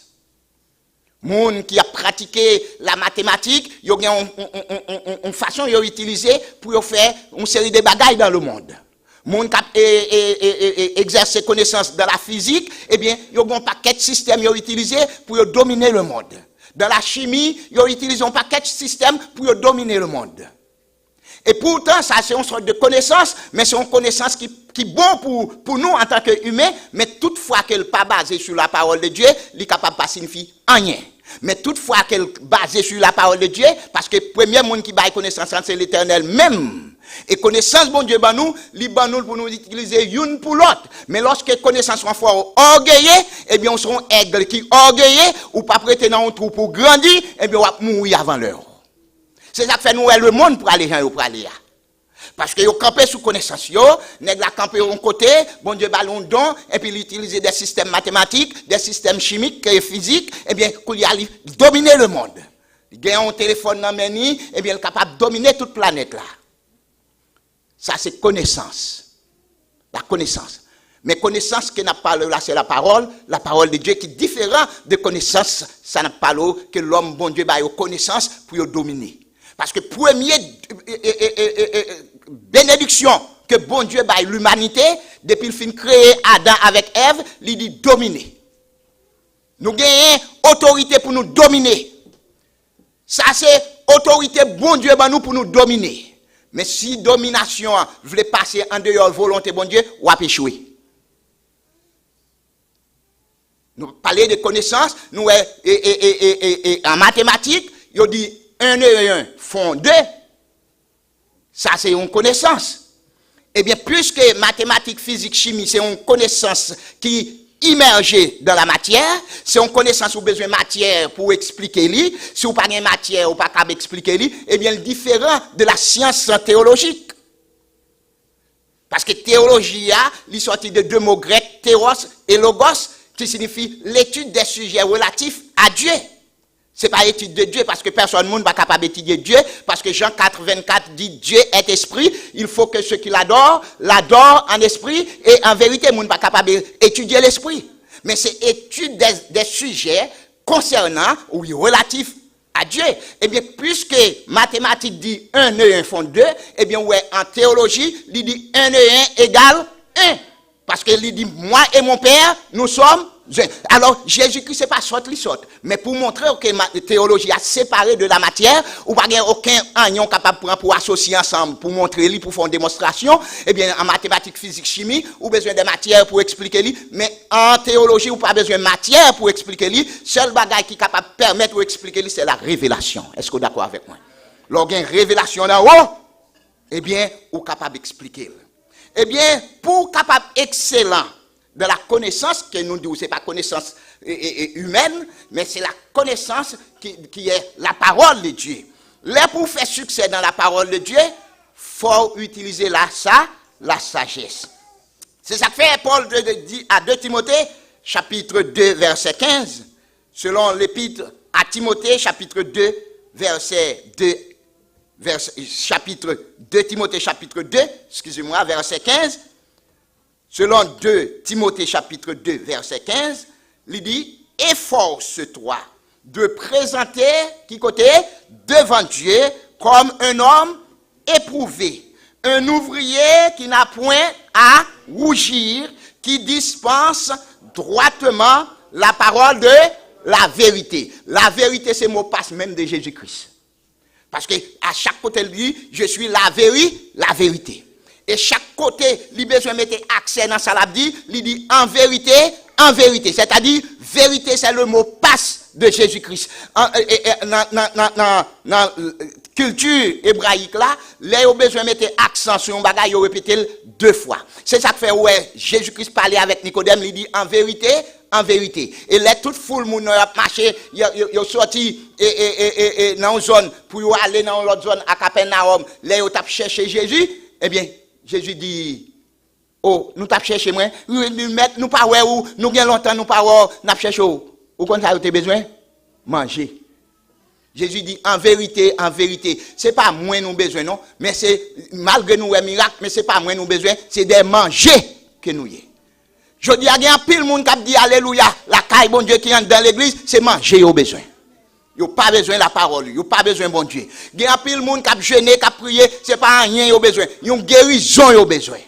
Moun qui a pratiqué la mathématique, yo gen une façon yo utiliser pour faire une série de bagailles dans le monde. Moun qui a exercé connaissance dans la physique, eh bien, yo gen un paquet de systèmes yo utilisé pour dominer le monde. Dans la chimie, yo utilisent un paquet de systèmes pour dominer le monde. Et pourtant, ça c'est une sorte de connaissance, mais c'est une connaissance qui est bon pour nous en tant qu'humains, mais toutefois qu'elle n'est pas basée sur la parole de Dieu, elle est capable de signifier rien. Mais toutefois qu'elle est basée sur la parole de Dieu, parce que le premier monde qui a connaissance, c'est l'Éternel même. Et connaissance, bon Dieu, ben nous, nous pour nous utiliser une pour l'autre. Mais lorsque connaissance soit fort orgueilleux, eh bien, on sera aigle qui orgueilleux, ou pas prêter dans un trou pour grandir, eh bien, on va mourir avant l'heure. C'est ça que fait nous le monde pour aller pour aller. Parce que yo campé sous connaissance yo, nèg la campé un côté, bon Dieu ballon don et puis l'utiliser des systèmes mathématiques, des systèmes chimiques et physiques, et bien qu'il y a dominer le monde. Il gagne un téléphone dans meni, et bien il est capable de dominer toute planète là. Ça c'est connaissance. La connaissance. Mais connaissance qui n'a pas là c'est la parole de Dieu qui est différent de connaissance, ça n'a pas là que l'homme bon Dieu ba yo connaissance pour yo dominer. Parce que première bénédiction que bon Dieu baille l'humanité, depuis le fin créé Adam avec Ève, il dit dominer. Nous gagnons autorité pour nous dominer. Ça c'est autorité bon Dieu ba nous pour nous dominer. Mais si domination veut passer en dehors de volonté bon Dieu, ou a échouer. Nous parler de connaissances, nous en mathématiques, il dit 1 et 1 font 2, ça c'est une connaissance. Eh bien, plus que mathématiques, physique, chimie, c'est une connaissance qui immergée dans la matière, c'est une connaissance où besoin de matière pour expliquer lui. Si vous n'avez pas de matière, vous n'avez pas expliquer lui, eh bien, le différent de la science théologique. Parce que théologie, il sorti de deux mots grecs, théos et logos, qui signifie l'étude des sujets relatifs à Dieu. Ce n'est pas étude de Dieu parce que personne ne va capable d'étudier Dieu, parce que Jean 4, 24 dit Dieu est esprit, il faut que ceux qui l'adorent en esprit et en vérité, le monde n'est pas capable d'étudier l'esprit. Mais c'est étude des sujets concernant ou relatifs à Dieu. Eh bien, puisque mathématiques dit 1 et 1 font 2, eh bien, ouais, en théologie, il dit 1 et 1 égale 1. Parce qu'il dit, moi et mon Père, nous sommes. Alors, Jésus-Christ, ce n'est pas sorte, mais pour montrer que la théologie a séparé de la matière, ou pas aucun agnon capable de prendre pour associer ensemble, pour montrer lui, pour faire une démonstration, eh bien, en mathématiques, physique, chimie, ou besoin de matière pour expliquer lui, mais en théologie, ou pas besoin de matière pour expliquer lui, seul bagage qui est capable de permettre ou expliquer lui, c'est la révélation. Est-ce que vous êtes d'accord avec moi? Lorsqu'il y a une révélation en haut, eh bien, vous êtes capable d'expliquer. Eh bien, pour capable excellent de la connaissance, que nous disons, ce n'est pas connaissance humaine, mais c'est la connaissance qui est la parole de Dieu. Là, pour faire succès dans la parole de Dieu, il faut utiliser la sagesse. C'est ça que fait Paul dit à 2 Timothée, chapitre 2, verset 15, selon l'épître à Timothée, chapitre 2, verset 2, chapitre 2 Timothée, chapitre 2, excusez-moi, verset 15, selon 2 Timothée chapitre 2 verset 15, il dit « Efforce-toi de présenter, qui côté, devant Dieu, comme un homme éprouvé, un ouvrier qui n'a point à rougir, qui dispense droitement la parole de la vérité. » La vérité, c'est le mot passe même de Jésus-Christ. Parce que à chaque côté, il dit « Je suis la vérité. » Et chaque côté, il a besoin de mettre accès dans ça, il dit en vérité. C'est-à-dire, vérité, c'est le mot passe de Jésus-Christ. Dans la culture hébraïque, là, il a besoin de mettre accent sur un bagage, il répété 2 fois. C'est ça que fait, ouais, Jésus-Christ parlait avec Nicodème, il dit en vérité. Et là, toute foule, moun a marché, il sorti dans une zone, pour aller dans l'autre zone, à Capernaum, là, il a cherché Jésus. Eh bien, Jésus dit, oh, nous t'avons cherché, moi, nous pas ouais ou, nous gagnons longtemps, nous pas ouais, nous cherché ou. Ou quand tu as besoin? Manger. Jésus dit, en vérité, c'est pas moins nous besoin, non, mais c'est, malgré nous, un miracle, mais c'est pas moins nous besoin, c'est des manger que nous y est. Je dis, il y a un pile monde qui dit, alléluia, la caille, bon Dieu, qui entre dans l'église, c'est manger au besoin. Yo pas besoin de la parole, yo pas besoin bon Dieu. Gen pile monde qui a jeûné, qui a prié, c'est pas rien yo besoin. Yon guérison yo besoin.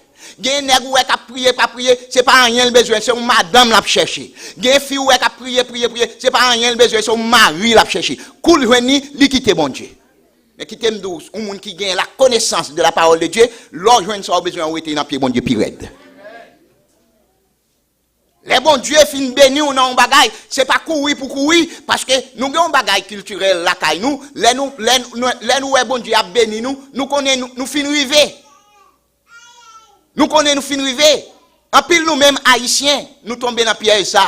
Gen nèg ou qui a prié, pas prié, c'est pas rien le besoin, c'est une madame l'a chercher. Gen fille ou qui a prié, c'est pas rien le besoin, c'est un mari l'a chercher. Koul joini, li quitter bon Dieu. Mais quitter m'dou, un monde qui gagne la connaissance de la parole de Dieu, l'or joine ça besoin ou était dans pied bon Dieu pirède. Les bons dieux fin béni ou non bagay, c'est pas courir pour courir parce que nous avons un bagay culturel la caille nous, les nous bon Dieu a béni nous connaît nous fin river. Nous connaît nous fin river. En pile nous mêmes haïtiens, nous tomber dans piège ça.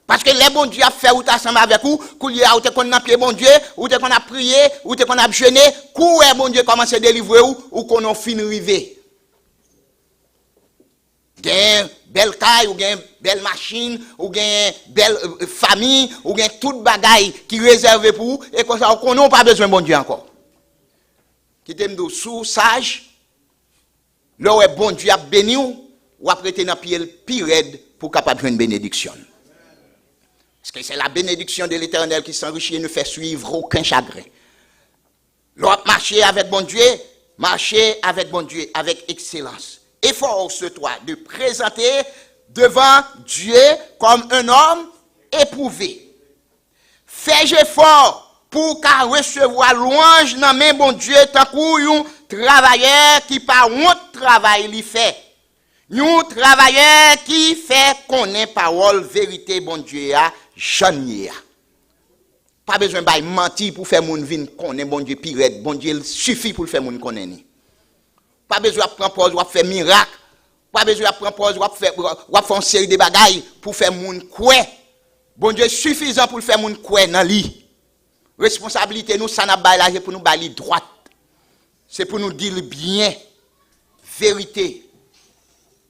Parce que les bons dieux a fait ou ensemble avec vous, qu'il y a ou te qu'on a pied bon Dieu, ou te qu'on a prié, ou te qu'on a jeûné, courir bon Dieu commence à délivrer ou qu'on a fin river. Gain belle caille ou gain belle machine ou gain belle famille ou gain toute bagaille qui réservé pour vous et comme ça on n'a pas besoin de bon Dieu encore. Qui t'aime de sous sage là où bon Dieu a béni ou a prêté dans pied pire pour capable une bénédiction. Parce que c'est la bénédiction de l'Éternel qui s'enrichit et ne fait suivre aucun chagrin. L'autre marcher avec bon Dieu avec excellence. Efforce-toi de présenter devant Dieu comme un homme éprouvé. Fais effort pour qu'à recevoir louange dans main bon Dieu tant qu'un travailleur qui par honte travail li fait. Un travailleur qui fait connaître parole vérité bon Dieu a jamais. Pas besoin de mentir pour faire moun vin connaître bon Dieu pirate, bon Dieu suffit pour faire moun connaître. Pas besoin de prendre pause, ou faire miracle. Pas besoin de prendre pause, ou faire une série de bagailles pour faire moun koué. Bon Dieu suffisant pour faire moun koué dans li. Responsabilité nous ça n'a pas là pour nous bali droite. C'est pour nous dire bien vérité.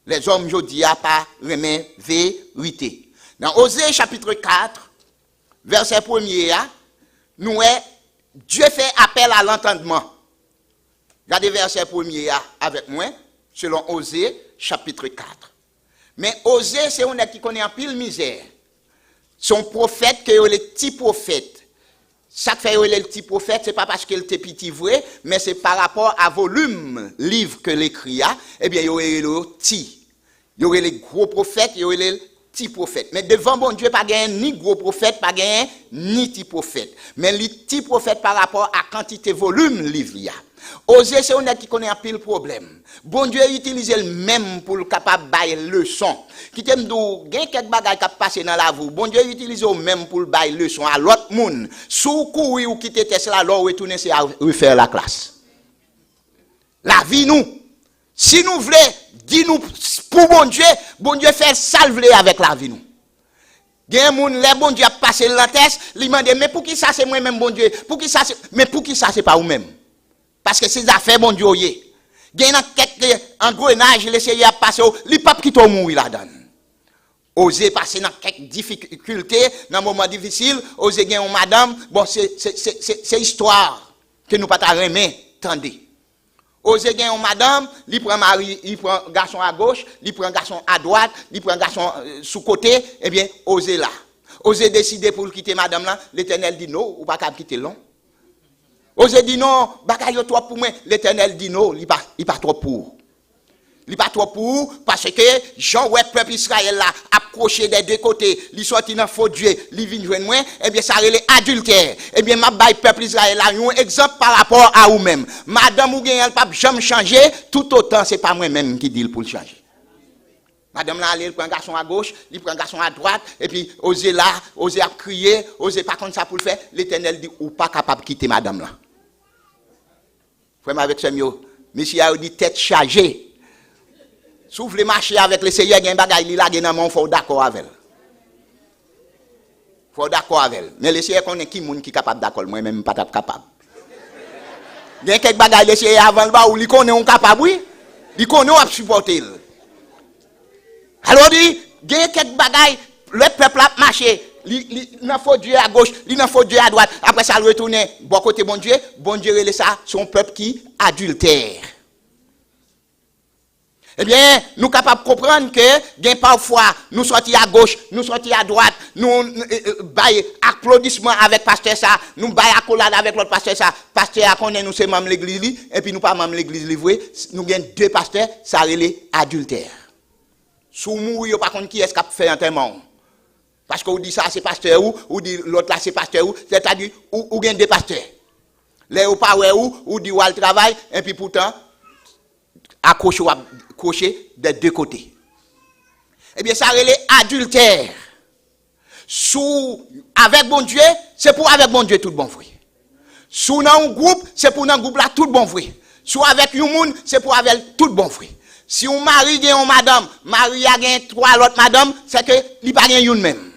Les hommes jodi a pas remet vérité. Dans Osée chapitre 4 verset 1er nous Dieu fait appel à l'entendement. Regardez verset 1er avec moi, selon Osée, chapitre 4. Mais Osée, c'est un qui connaît un pile misère. Son prophète, que le petit prophète. Ça fait le petit prophète, c'est pas parce qu'il était petit vrai, mais c'est par rapport à volume livre que l'écrit a, eh bien, il y aurait le petit. Il y aurait les gros prophètes, il y aurait les petits prophètes. Mais devant bon Dieu, pas gain ni gros prophète, pas gain ni petit prophète. Mais les petits prophètes par rapport à quantité volume livre il y a. Osée, c'est un qui connaît un pile problème. Bon Dieu utilise le même pour le capable bailler leçon. Qui t'aime d'où, gain quelques bagages qui passent dans la vie. Bon Dieu utilise le même pour bailler leçon à l'autre monde. Sous courir ou quitter Tesla, alors retourner c'est à refaire la classe. La vie nous. Si nous voulons, dis-nous pour bon Dieu fait salver avec la vie nous. Gen moun les bon Dieu a passé l'antesse, li mande mais pour qui ça c'est moi même bon Dieu? Pour qui ça c'est mais pour qui ça c'est pas ou même? Parce que ces affaires bon Dieu yé. Gen nan quelques engrenage l'essayer à passer, li pas qui to mourir là-dedans. Oser passer dans quelques difficultés, dans moment difficile, oser gen une madame, bon c'est histoire que nous pas ta remet, tendez. Oser gen une madame, li prend mari, il prend garçon à gauche, il prend garçon à droite, il prend garçon sous côté, eh bien oser là. Oser décider pour quitter madame là, l'Éternel dit non, ou pas capable quitter long. Oser dit non, bagay yo trop pour moi, l'Éternel dit non, il pas trop pour. Il pas trop pour parce que Jean ouais peuple Israël là approché des deux côtés, li sorti dans faux Dieu, li vinn joindre moi, eh bien ça relè adultère. Eh bien m'a bail peuple Israël là un exemple par rapport à vous même. Madame ou gen elle pas jamais changer, tout autant c'est pas moi même qui dit pour le changer. Madame là elle prend garçon à gauche, il prend garçon à droite et puis oser là, oser à crier, oser pas comme ça pour le faire, l'Éternel dit ou pas capable quitter madame là. Frère avec ce mieux, monsieur a dit tête chargée. Si vous voulez marcher avec le Seigneur, il y a un bagage qui est là, il faut d'accord avec elle. Il faut d'accord avec elle. Mais le Seigneur connaît qui est capable d'accord, moi-même pas capable. Il y a quelques bagages d'essayer avant le bas où il connaît on capable, oui. Il connaît à supporter. Alors, il y a quelques bagages, le peuple a marché. Il n'a faut Dieu à gauche, il n'a faut Dieu à droite. Après ça, il retourne, bon côté bon Dieu, ça, son peuple qui adultère. Eh bien, nous sommes capables de comprendre que, parfois, nous sortis à gauche, nous sortis à droite, nous baillons applaudissements avec pasteur ça, nous baillons accolade avec l'autre pasteur ça. Pasteur a connaît nous c'est même l'église, et puis nous pas même l'église livrée, nous avons deux pasteurs, ça relève adultère. Sous mourir, par contre, qui est-ce qui a fait enterrement? Parce qu'on dit ça, c'est pasteur ou dit l'autre là, c'est pasteur ou, c'est-à-dire, ou gagne des pasteurs. Les ou pas ou dit ou al travail, et puis pourtant, accroché des deux côtés. Eh bien, ça relève adultère. Sous, avec bon Dieu, c'est pour avec bon Dieu tout bon fruit. Sous dans un groupe, c'est pour dans un groupe là tout bon fruit. Sous avec un monde, c'est pour avec tout bon fruit. Si on mari gagne une madame, mari a gagne trois autres madame, c'est que il pas gagne une même.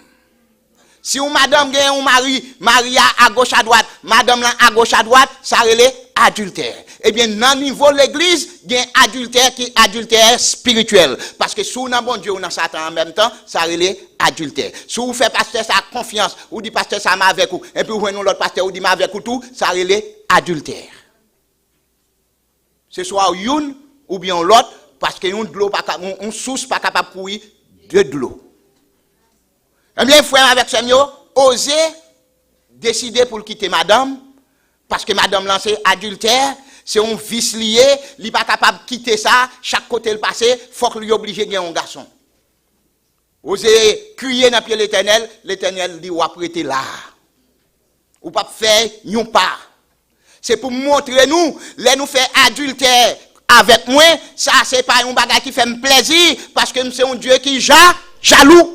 Si on madame gagne un mari à gauche à droite, madame là à gauche à droite, ça relève adultère. Eh bien, dans le niveau de l'église, il y a un adultère qui est adultère spirituel. Parce que si on a bon Dieu ou on a Satan en même temps, ça relève adultère. Si vous faites pasteur ça confiance, ou dit pasteur ça m'a avec vous, et puis vous venez l'autre pasteur ou dit m'a avec vous tout, ça relève adultère. Ce soit une ou bien l'autre, parce que une source pas capable de courir de l'eau. Eh bien, frère avec ce mieux, osez décider pour quitter madame, parce que madame lancée adultère, c'est un vice lié, il n'est pas capable de quitter ça, chaque côté le passé, il faut qu'il soit obligé de gagner un garçon. Osez crier dans le pied l'Éternel dit, ou prêter là. Ou pas faire, non pas. C'est pour montrer nous, les nous faire adultère avec moi, ça c'est pas un bagage qui fait me plaisir, parce que c'est un Dieu qui jaloux.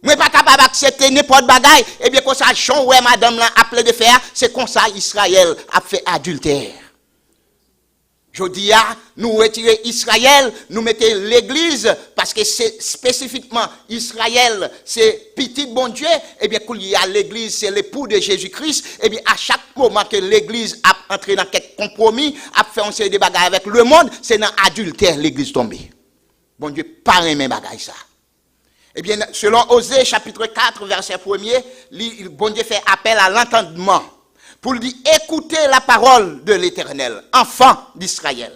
Moi pas capable d'accepter n'importe bagaille, et bien comme ça Jean ouais madame là appelé de faire, c'est comme ça Israël a fait adultère. Je dis nous retirer Israël, nous mettons l'église parce que c'est spécifiquement Israël, c'est petit bon Dieu, et bien qu'il y a l'église, c'est l'époux de Jésus-Christ, et bien à chaque moment que l'église a entré dans quelques compromis, a fait un série de bagailles avec le monde, c'est dans adultère l'église tombée. Bon Dieu pas aimer bagaille ça. Eh bien, selon Osée, chapitre 4, verset 1er, le bon Dieu fait appel à l'entendement pour dire écoutez la parole de l'Éternel, enfant d'Israël.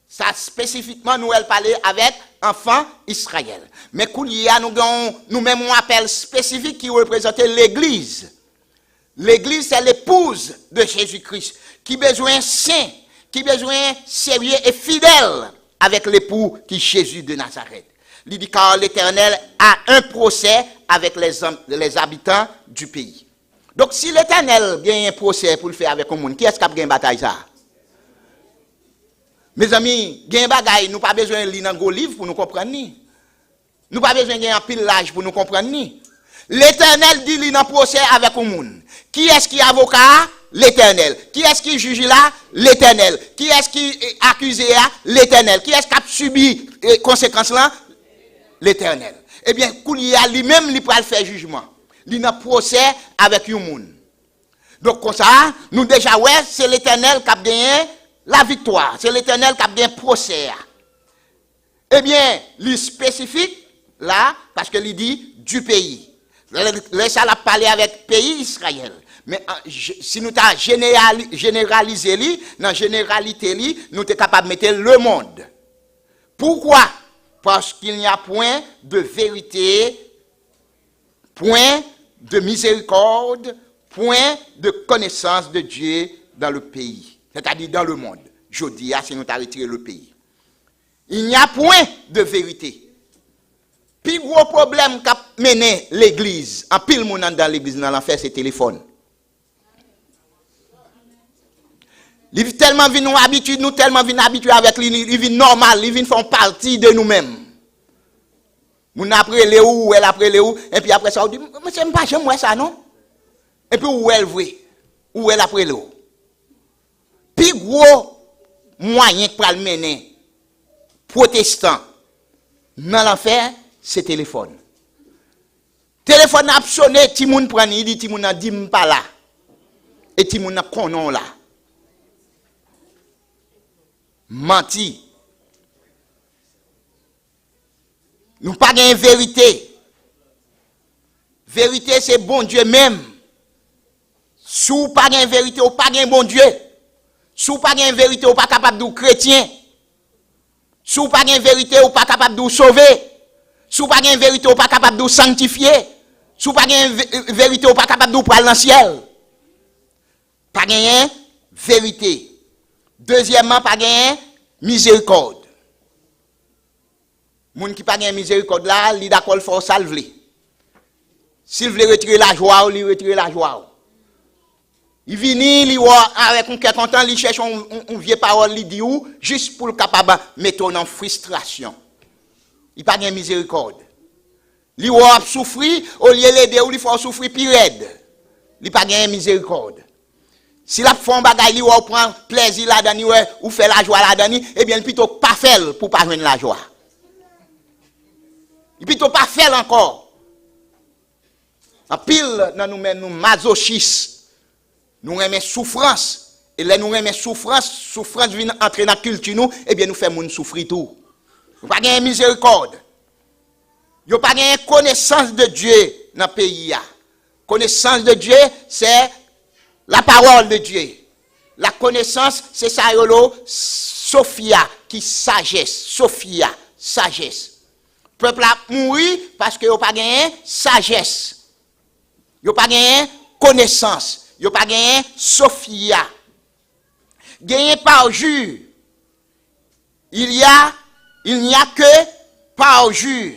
Ça, spécifiquement, nous, elle parlait avec enfant Israël. Mais qu'il y a, nous même un appel spécifique qui représente l'Église. L'Église, c'est l'épouse de Jésus-Christ, qui besoin saint, qui besoin sérieux et fidèle avec l'époux qui est Jésus de Nazareth. Il dit car l'Éternel a un procès avec les habitants du pays. Donc si l'Éternel a un procès pour le faire avec le monde, qui est-ce qui a gagné une bataille ça? Mes amis, il y a une bataille, nous n'avons pas besoin de lire dans un livre pour nous comprendre. Nous n'avons pas besoin de un pile pour nous comprendre. L'Éternel dit qu'il a un procès avec le monde. Qui est-ce qui est avocat? L'Éternel. Qui est-ce qui juge là? L'Éternel. Qui est-ce qui est accusé là? L'Éternel. Qui est-ce qui a subi les conséquences là? L'Éternel. Eh bien, Koulia lui-même, il peut faire jugement. Il a un procès avec un monde. Donc, comme ça, nous déjà, ouais, c'est l'Éternel qui a gagné la victoire. C'est l'Éternel qui a gagné le procès. Eh bien, il spécifique là, parce que il dit du pays. Laisse ça parler avec pays Israël. Mais si nous avons généralisé, dans la généralité, nous sommes capables de mettre le monde. Pourquoi? Parce qu'il n'y a point de vérité, point de miséricorde, point de connaissance de Dieu dans le pays. C'est-à-dire dans le monde. Je dis, si nous avons retiré le pays. Il n'y a point de vérité. Puis gros problème qu'a mené l'église, en pile monde dans l'église, dans l'enfer, c'est le téléphone. Il vit tellement vient nous habituer, nous tellement vient habituer avec lui, il vit normal, il vient faire partie de nous-mêmes. Nous après les ou elle après les ou et puis après ça on dit mais c'est pas jamais ça non. Et puis où elle vrai ou elle après le ou. Puis gros moyen pour le mener protestant dans l'enfer, c'est téléphone. Téléphone a sonné, ti moun prend, il dit ti moun a dit pas là. Et ti moun a konon là. menti. Nous pas gain vérité. Vérité c'est bon Dieu même. Si vous pas gain vérité, ou pas gain bon Dieu. Si vous pas gain vérité, ou pas capable de chrétien. Si vous pas gain vérité, ou pas capable de sauver. Si vous pas gain vérité, ou pas capable de sanctifier. Si vous pas gain vérité, ou pas capable de prendre dans le ciel. Pas gain vérité. Deuxièmement, pas gain miséricorde. Moun qui pas gain miséricorde là, li d'accord faut salver. S'il veut retirer la joie, il retire la joie. Il vient, il avec un cœur content, il cherche une vieille parole, il dit ou juste pour le capable mettre en frustration. Il pas gain miséricorde. Il va souffrir au lieu d'aider ou il faut souffrir plus raide. Il pas gain miséricorde. Si la font bagay li ou prend plaisir là-dedans ou fait la joie là-dedans, eh bien plutôt pas faire pour pas joindre la joie. Et plutôt pas faire encore. En pile dans nous masochistes. Nous aimons souffrance et là nous aimons souffrance vient entrer dans la culture nous, eh bien nous faisons souffrir tout. Nous pas gain miséricorde. Yo pas gain connaissance de Dieu dans le pays. Connaissance de Dieu, c'est la parole de Dieu. La connaissance, c'est ça yolo, Sophia, qui sagesse. Sophia, sagesse. Peuple a mouru parce que yo pas gain sagesse. Yo pas gain connaissance. Yo pas gain Sophia. Gagné parjure. Il n'y a que parjure.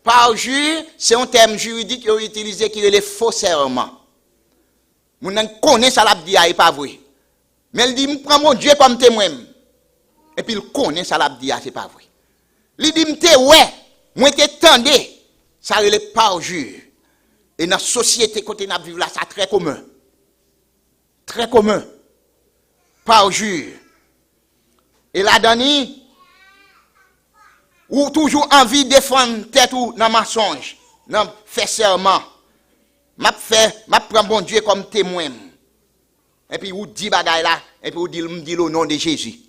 Parjure, c'est un terme juridique qui est utilisé qui est le faux serment. Moun connaît ça la dit pas vrai. Mais il dit me prend mon Dieu comme témoin. Et puis il connaît ça la dit c'est pas vrai. Il dit me ouais, moi te tendez, ça est le parjure. Et dans la société côté n'a vivre là ça très commun. Très commun. Parjure. Et la dernière ou toujours envie de défendre tête ou dans mensonge, dans faire serment. M'a prend bon Dieu comme témoin. Et puis ou dit bagaille là et puis ou dit le nom de Jésus.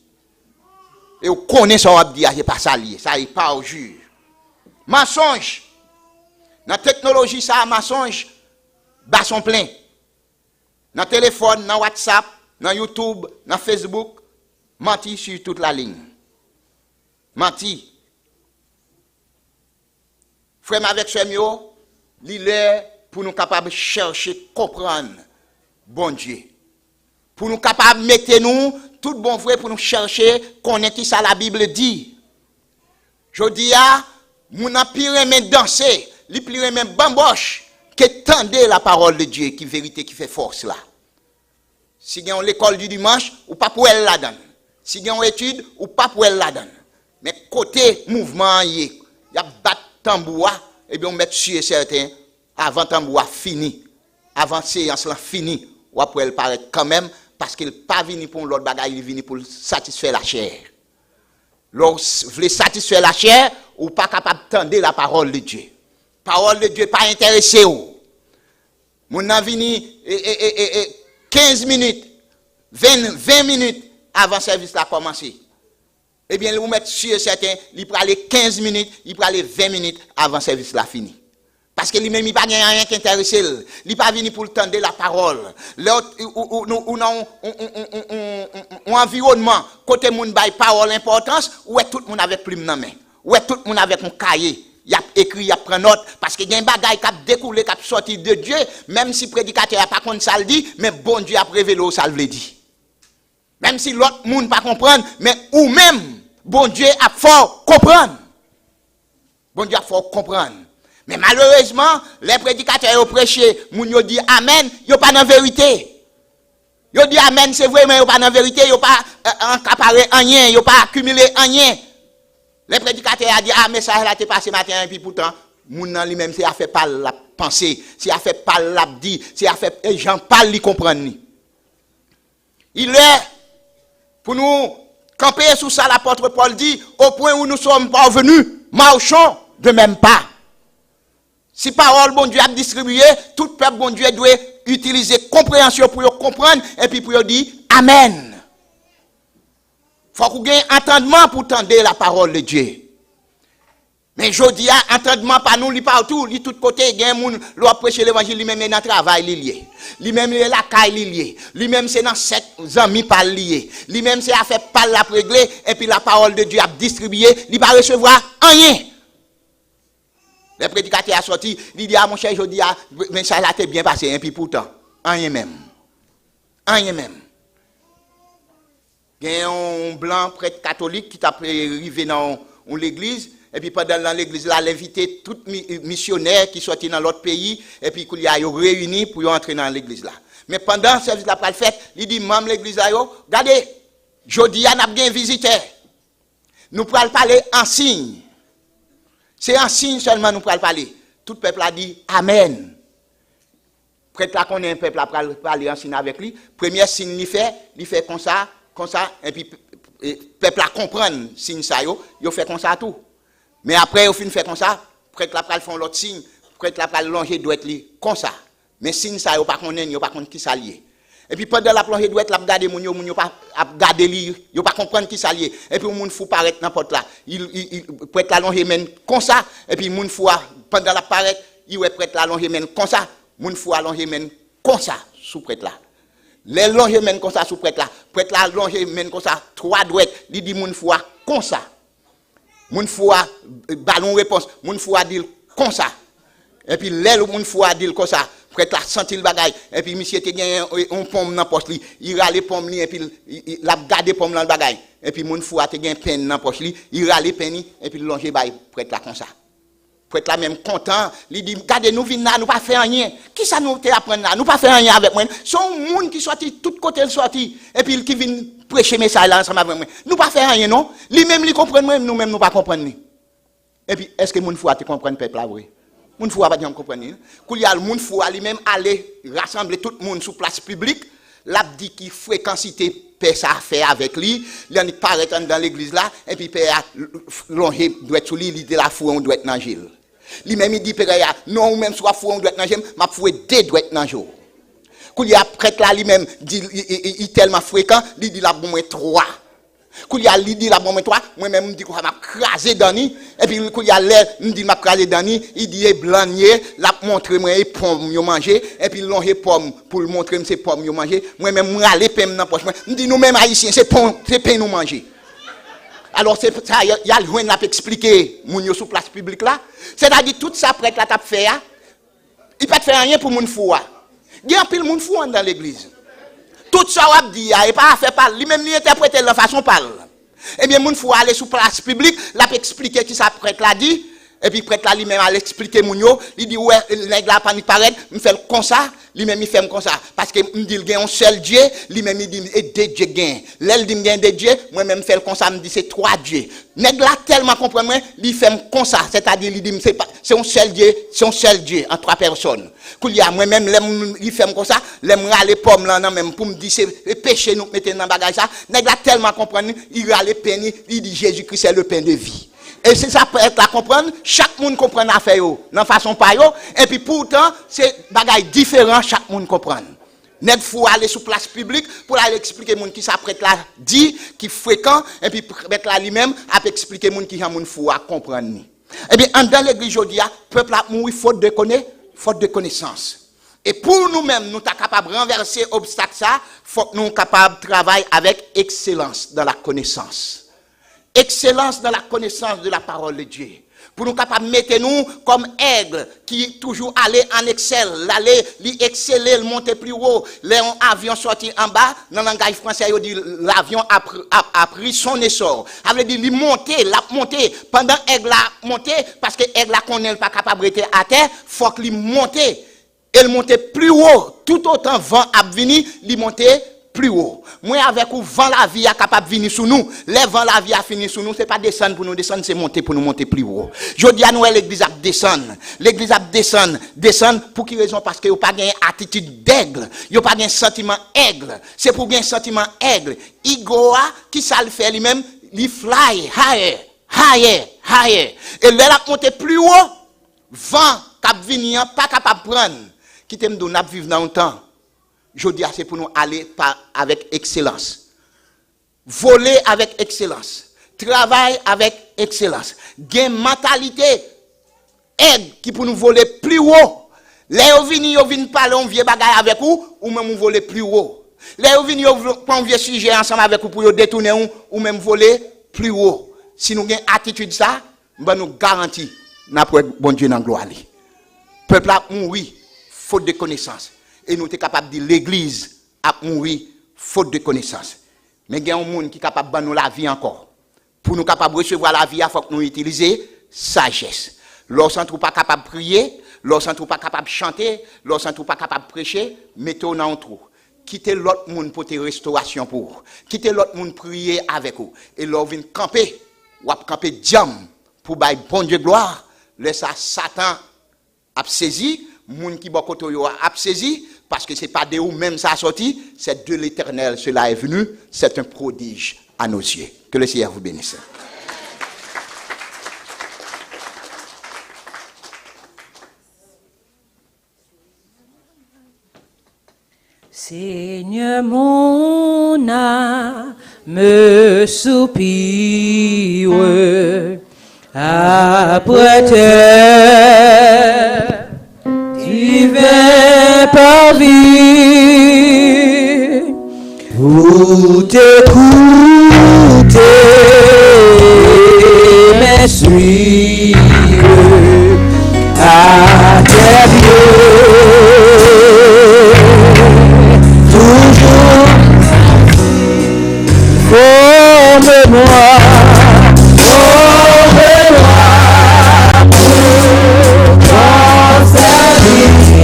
Et vous connaissez ça on dit c'est pas ça lié, ça est parjure. Mensonge. Dans la technologie ça mensonge bas son plein. Dans téléphone, dans WhatsApp, dans YouTube, dans Facebook, menti sur toute la ligne. Menti. Frère avec frère yo, l'île pour nous capables de chercher, comprendre bon Dieu. Pour nous capables de mettre nous, tout bon vrai pour nous chercher, connaître ça la Bible dit. Je dis à, mon pire même danser, li pire même bamboche, que tendez la parole de Dieu, qui vérité, qui fait force là. Si vous avez l'école du dimanche, ou pas pour elle la donne. Si vous avez étude, ou pas pour elle la donne. Mais côté mouvement, il y a battre tambour, et bien on met sûr et certain, avant tambour fini, avant séance là fini, ou après elle paraît quand même, parce qu'il n'est pas venu pour l'autre bagaille, il est venu pour satisfaire la chair. Lorsque vous voulez satisfaire la chair, ou pas capable d'entendre la parole de Dieu. Parole de Dieu pas intéressé ou. Mon a venu 15 minutes, 20 minutes avant le service a commencé. Eh bien, vous mettez sûr certain, il prend les 15 minutes, il prend les 20 minutes avant le service la fini. Parce que lui-même, il n'a pas rien qui intéresse. Il n'est pas venu pour tendre la parole. Ou un environnement, côté moun bay parole importance, où est tout le monde avec plume dans main. Où est tout le monde avec un cahier. Il a écrit, il a pris note, parce qu'il y a un bagage qui a découlé, qui a sorti de Dieu, même si le prédicateur n'a pas compris ça le dit, mais bon Dieu a révélé ça le dit. Même si l'autre monde n'a pas comprendre, mais ou même, bon Dieu a fort comprendre. Bon Dieu a fort comprendre. Mais malheureusement, les prédicateurs ont prêché, moun yo dit Amen, yo pas dans vérité. Yo dit Amen, c'est vrai, mais yo pas dans vérité, yo pas accaparé rien, yo pas accumulé rien. Les prédicateurs ont dit, ah, mais ça là, t'es passé matin, et puis pourtant, moun nan lui-même, c'est à faire pas la pensée, c'est à faire pas la dit, c'est à faire, et j'en parle, li comprendre ni. Il est, pour nous camper sous ça, l'apôtre Paul dit, au point où nous sommes parvenus, marchons de même pas. Si parole, bon Dieu a distribué, tout peuple, bon Dieu doit utiliser compréhension pour comprendre, et puis pour dire, Amen. Faut qu'on ait entendement pour tendre la parole de Dieu. Mais je dis, entendement pas nous, li partout, li tout côté, il y a des gens qui prêcher l'évangile, lui-même est dans le travail, lié. Lui-même est la caille, lié. Lui-même c'est dans 7 amis par lié. Lui-même c'est à faire par la régler, et puis la parole de Dieu a distribué, il va recevoir rien. Le prédicateur a sorti, il dit, ah mon cher, je dis, mais ça là t'est bien passé, et puis pourtant, rien même. Rien même. Il y a un blanc prêtre catholique qui t'a arrivé dans l'église. Et puis pendant l'église, là, l'invité tous les missionnaires qui sortent dans l'autre pays, et puis qu'il y a réunis pour entrer dans l'église là. Mais pendant ce service là, pour le fait, il dit, même l'église là, regardez, jeudi, on a bien visité. Nous pourrons parler en signe. C'est en signe seulement nous pourrons parler. Tout le peuple a dit Amen. Prêtre là qu'on est un peuple à parler en signe avec lui. Premier signe il fait comme ça, et puis le peuple à comprendre signe ça, il fait comme ça tout. Mais après, au fin fait comme ça, prêtre là pral font l'autre signe, prêtre là pral longer doit être comme ça. Mais signe ça yo pas connaître, yo pas connaître qui ça lié. Et puis pendant la plongée doit être la regarder moun yo pas regarder li, yo pas comprendre qui ça lié. Et puis moun fou paraître n'importe là. Il prêtre là longer men comme ça et puis moun fou pendant la paraître, il ouais prêtre là longer men comme ça, moun fou longer men comme ça sous prêtre là. Les longer men comme ça sous prêtre là longer men comme ça trois droite, il dit moun fou comme ça. Moun foua ballon réponse, moun foua dire comme ça. Et puis l'aile moun foua dire comme ça, prête la senti le bagage et puis monsieur te gagné un pomme dans poche li, il rale pomme li et puis il a gardé pomme dans le bagage. Et puis moun foua te gagné peine dans poche li, il rale peine et puis longer bail prête la comme ça. Prête la même content, il dit regardez nous vinn là, nous pas faire rien. Qui ça nous te apprendre là, nous pas faire rien avec moi. Son monde qui sorti tout côté sorti et puis qui vient prêcher message là ensemble avec moi. Nous pas faire rien non. Lui même lui comprendre moi, nous même nous pas comprendre. Et puis est-ce que moun foua te comprendre peuple là vrai? Moun foua pas dire comprendre. Kou y a moun foua lui même aller rassembler tout le monde sur place publique, l'a dit qui fréquencité père ça faire avec lui, il en paraît dans l'église là et puis père longer doit être sous lui, il dit la foi on doit être dans Gilles. Lui même il dit père non ou même soit foi on doit être dans Gilles, m'a foué deux doit être dans jour. Kou y a prêtre là lui même dit il tellement fréquent, il dit la bon moins 3. Kou y a li dit la bon moins 3, moi même me dit qu'on m'a craser dani et puis kou y a l'air me dit m'a craser dani, il dit blannier, l'a montrer moi pomme yo manger et puis longer pomme pour le montrer c'est pomme yo manger, moi même râler pem dans poche moi, me dit nous même haïtiens c'est pain nous manger. Alors c'est ça y a le joint n'a expliquer moun yo sur place publique là, c'est-à-dire tout ça prêtre là t'a fait il pas faire rien pour moun foua. Il y a un pile moun foua dans l'église. Tout ça on dit et pas faire parler, lui même lui interpréter de façon parle. Eh bien moun faut aller sur place publique, l'a expliquer qui ça prêtre là dit et puis prêtre là lui même aller expliquer moun yo, il dit ouais nèg la panique paraît, me fait comme ça, lui même il fait comme ça parce que me dit il gagne un seul Dieu, lui même il dit et deux dieux gagne. L'aile dit me gagne deux dieux, moi même fait comme ça me dit c'est trois dieux. Nèg là tellement comprendre moi, il fait comme ça, c'est-à-dire il dit c'est un seul Dieu en trois personnes. Koulia moi même il fait comme ça, l'aime râler pomme là même pour me dire c'est péché nous mettre dans bagage ça, nèg là tellement comprendre, il râler peine, il dit Jésus-Christ c'est le pain de vie. Et c'est ça peut être à comprendre, chaque monde comprend l'affaire yo, dans façon pas yo, et puis pourtant c'est bagage différent, chaque monde comprend. Nèg faut aller sur place publique pour aller expliquer moun qui ça prêtre là dit, qui fréquent et puis prêtre là lui-même a expliquer moun qui moun faut comprendre. Eh bien dans l'église aujourd'hui, peuple a mouri faute de connaissance. Et pour nous-mêmes, nous sommes capables de renverser l'obstacle ça, faut que nous soyons capables de travailler avec excellence dans la connaissance. Excellence dans la connaissance de la parole de Dieu. Pour nous capables de mettre nous comme aigle qui toujours aller en excel, l'aller, l'exceller, le monter plus haut. L'avion sorti en bas, dans le langage français, il dit l'avion a pris son essor. Ça veut dire, il monter, pendant aigle a monté, parce que aigle a qu'on n'est pas capable de rester à terre, faut qu'il monte. Elle monte plus haut, tout autant vent a venir, il monte plus haut. Moi avec ou vent la vie a capable venir sur nous, les vents la vie a fini sur nous, c'est pas descendre pour nous descendre, c'est monter pour nous monter plus haut. Je dis à nous l'église a descendre. L'église a descendre pour quelle raison? Parce que yo pas gain attitude d'aigle, yo pas gain sentiment aigle. C'est pour gain sentiment aigle. Igoa qui ça le fait lui-même, il fly higher. Et là la monter plus haut, vent cap venir pas capable prendre. Qui t'aime donner vivre dans un temps. Je dis c'est pour nous aller avec excellence. voler avec excellence, travail avec excellence, gain mentalité, aide qui pour nous voler plus haut. Les vous venez parler un vieux bagage avec vous, ou même vous voler plus haut. Les vous venez prendre un vieux sujet ensemble avec vous pour détourner ou même voler plus haut. Si nous avons une attitude ça, nous garantit n'après bon Dieu dans gloire. Peuple a mouru faute de connaissance et nous sommes capables de dire l'église a mouru faute de connaissance. Mais il y a un monde qui est capable de nous la vie encore. Pour nous capables de recevoir la vie, il faut que nous utilisions sagesse. Lorsqu'on n'est pas capable de prier, lorsqu'on n'est pas capable de chanter, lorsqu'on n'est pas capable de prêcher, mettez-vous dans un trou. Quittez l'autre monde pour tes restaurations pour vous. Quittez l'autre monde prier avec vous. Et là, vous camper, ou camper diam pour bailler bon Dieu gloire. Laissez Satan a saisi, moun qui bokoto yo a saisi, parce que c'est pas de vous même ça a sorti, c'est de l'Éternel, cela est venu, c'est un prodige à nos yeux. Que le Seigneur vous bénisse. Seigneur, mon âme me soupire après terre, divin parvis, pour t'écouter, me suivre à tes pieds. Forme-moi, pour ton service,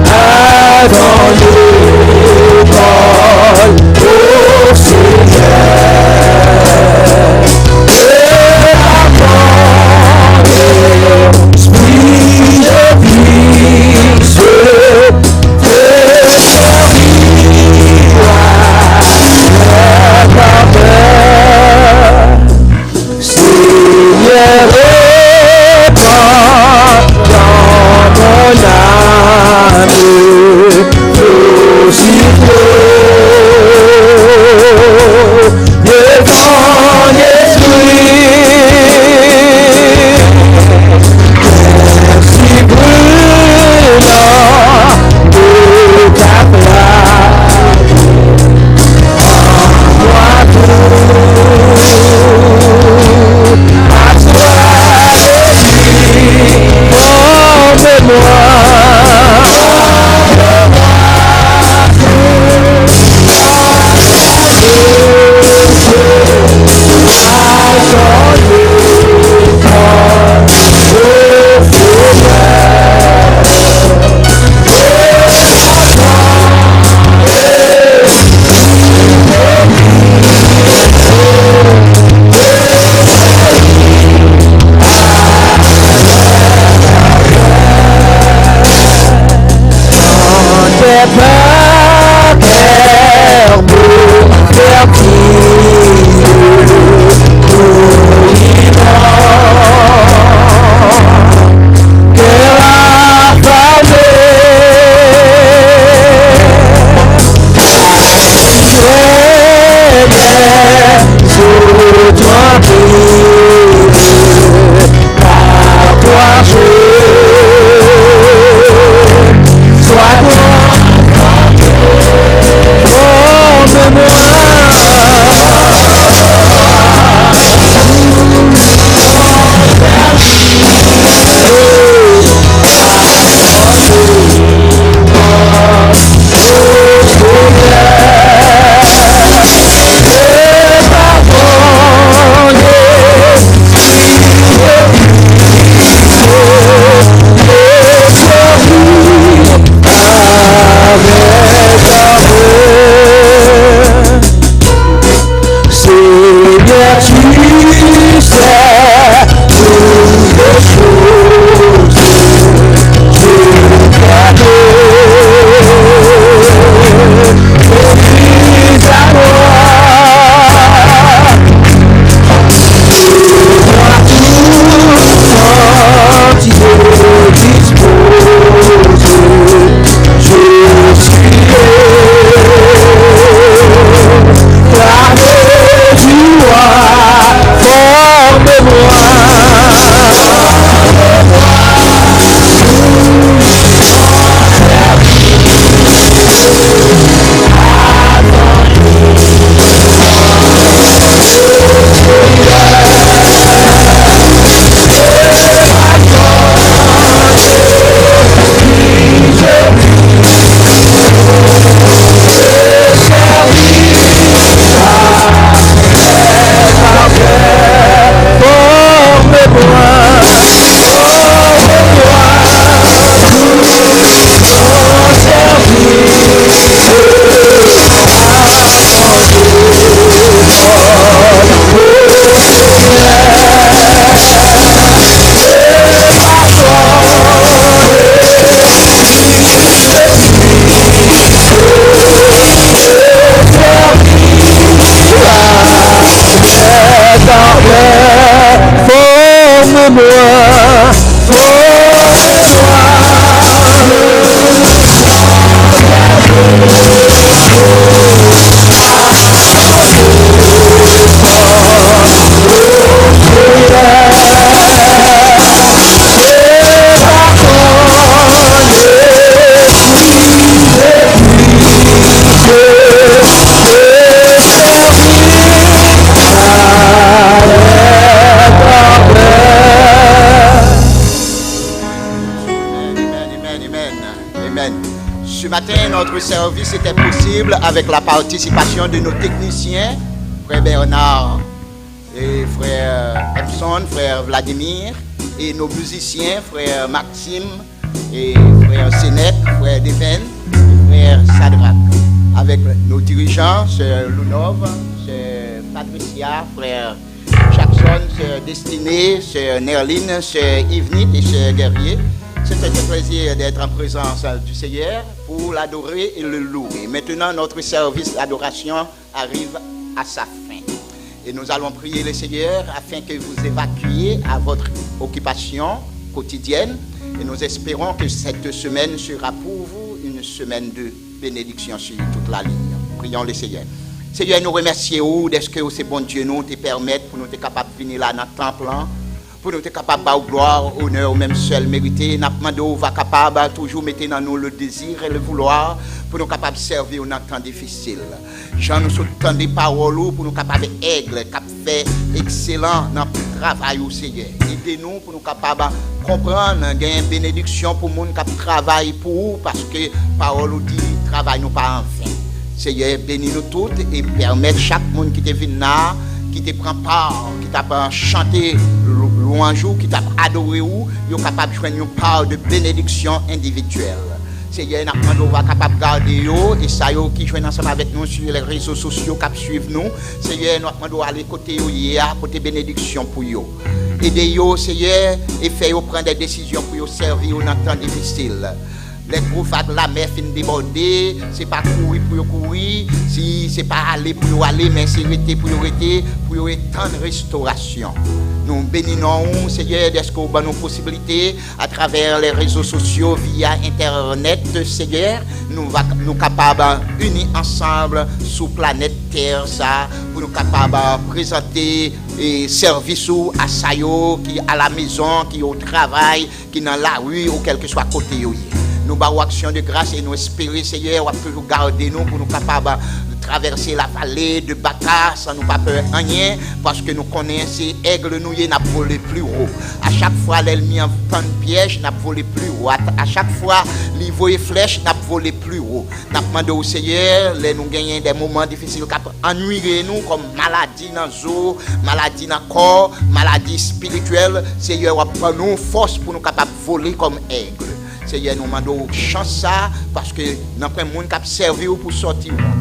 avant l'école, ô Seigneur, et avant l'esprit de puisse te servir. notre service était possible avec la participation de nos techniciens, frère Bernard et frère Epson, frère Vladimir, et nos musiciens, frère Maxime et frère Sénèque, frère Deven, frère Sadrak, avec nos dirigeants, sœur Lounov, sœur Patricia, frère Jackson, sœur Destinée, sœur Nerline, sœur Yvenite et sœur Guerrier. C'est un plaisir d'être en présence du Seigneur pour l'adorer et le louer. Maintenant, notre service d'adoration arrive à sa fin. Et nous allons prier le Seigneur afin que vous évacuiez à votre occupation quotidienne. Et nous espérons que cette semaine sera pour vous une semaine de bénédiction sur toute la ligne. Prions le Seigneur. Seigneur, nous remercions de ce que c'est bon Dieu nous te permettre pour nous être capables de venir là dans le temple, pour nous être capables de gloire, honneur, ou même seul mérité. Nous demandons va capable toujours mettre dans nous le désir et le vouloir pour nous capables de servir dans un temps difficile. Jean nous sommes des paroles pour nous capables d'aigle, cap fait excellent dans le travail au Seigneur. Aidez-nous pour nous capables de comprendre, gagner une bénédiction pour nous qui travaillent pour vous parce que parole dit travail nous pas enfin. Seigneur, bénis nous toutes et permettre chaque monde qui te vient là, qui te prend part, qui t'a chanté louange, qui t'a adoré ou, est capable de joindre une part de bénédiction individuelle. Seigneur, nous sommes capables de garder et ça qui joignent ensemble avec nous sur les réseaux sociaux qui suivent nous. Seigneur, nous devons aller côté côté bénédiction pour eux. Aidez-vous, Seigneur, et faites-vous prendre des décisions pour vous servir dans un temps difficile. Les gros vagues, la mer fin déborder, c'est pas courir pour courir, si c'est pas aller pour aller, mais c'est arrêter pour arrêter, pour temps de restauration. Nous bénissons, Seigneur, de ce qu'on a nos possibilités à travers les réseaux sociaux, via Internet, Seigneur. Nous sommes capables unis ensemble sous planète Terre, ça, pour nous capables de présenter et services à Sayo, qui à la maison, qui au travail, qui dans la rue, ou quel que soit côté. Nous avons action de grâce et nous espérons, Seigneur, à toujours garder nous pour nous capables de traverser la vallée de Baka sans nous pas peur rien, parce que nous connaissons aigle nous y n'a volé plus haut. À chaque fois l'ennemi en temps de piège n'a volé plus haut. À chaque fois l'ivre et flèche n'a volé plus haut. N'a demandé au Seigneur, les nous gagnons des moments difficiles qui ennuyer nous comme maladie dans zo, maladie dans corps, maladie spirituelle. Seigneur, prend nous force pour nous capables de voler comme aigle. Seigneur, nous demandons chance ça parce que nous avons un monde qui a servi pour sortir du monde.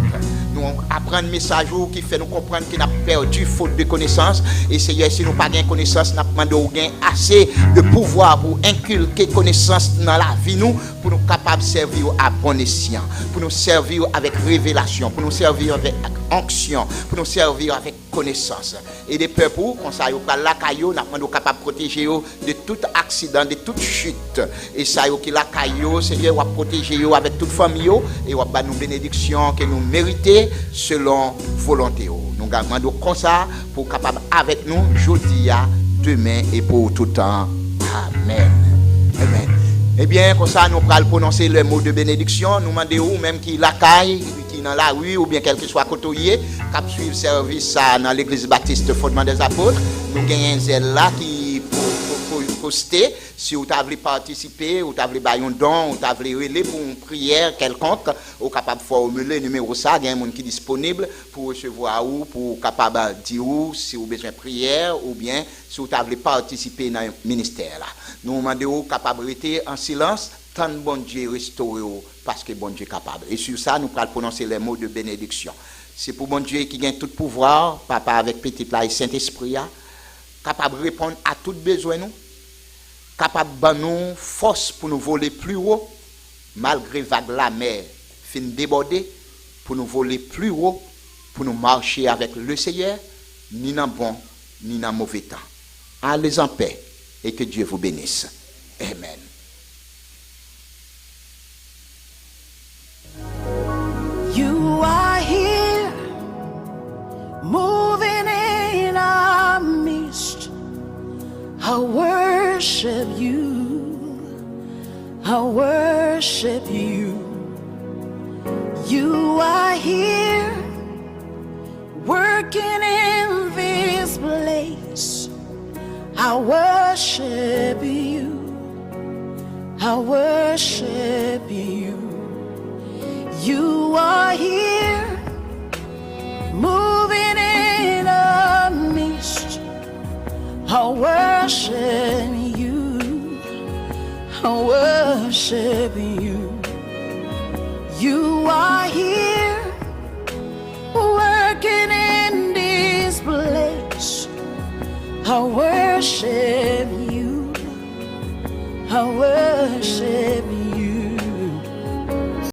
Nous apprenons un message qui fait nous comprendre qu'on a perdu faute de connaissance. Et Seigneur, si nous n'avons pas de connaissance, nous demandons assez de pouvoir pour inculquer connaissance dans la vie nous, pour nous capables de servir à bon escient, pour nous servir avec révélation, pour nous servir avec onction, pour nous servir avec connaissance. Et des peuples, comme ça, nous sommes capables de protéger de tout accident, de toute chute. Et ça, la caillou, Seigneur, va protéger avec toute famille et va nous bénédiction que nous méritons selon volonté. Nous demandons comme ça pour capable avec nous aujourd'hui, demain et pour tout temps. Amen. Amen. Eh bien, comme ça, nous allons prononcer le mot de bénédiction. Nous demandons même qui la caille, qui dans la rue ou bien quel que soit côté, qui suivre le service dans l'église baptiste Fondement des Apôtres. Nous gagnons un zèle là qui poster si vous avez participer, vous avez un don, vous avez relé pour une prière quelconque, vous êtes capable de formuler le numéro ça, il y a un monde qui est disponible pour recevoir ou pour capable dire si vous avez besoin de prière ou bien si vous avez participer dans le ministère là. Nous demandons capable de rester en silence tant que bon Dieu restaure parce que bon Dieu est capable. Et sur ça nous allons prononcer les mots de bénédiction. C'est pour bon Dieu qui gagne tout pouvoir, papa avec petit là et Saint-Esprit, capable de répondre à tout besoin nous. Capable de nous force pour nous voler plus haut, malgré vague la mer fin déborder, pour nous voler plus haut, pour nous marcher avec le Seigneur, ni dans bon, ni dans mauvais temps. Allez en paix et que Dieu vous bénisse. Amen. You are here, moving in our midst. I worship you, I worship you. You are here, working in this place. I worship you, I worship you. I worship you. I worship you. You are here working in this place. I worship you. I worship you.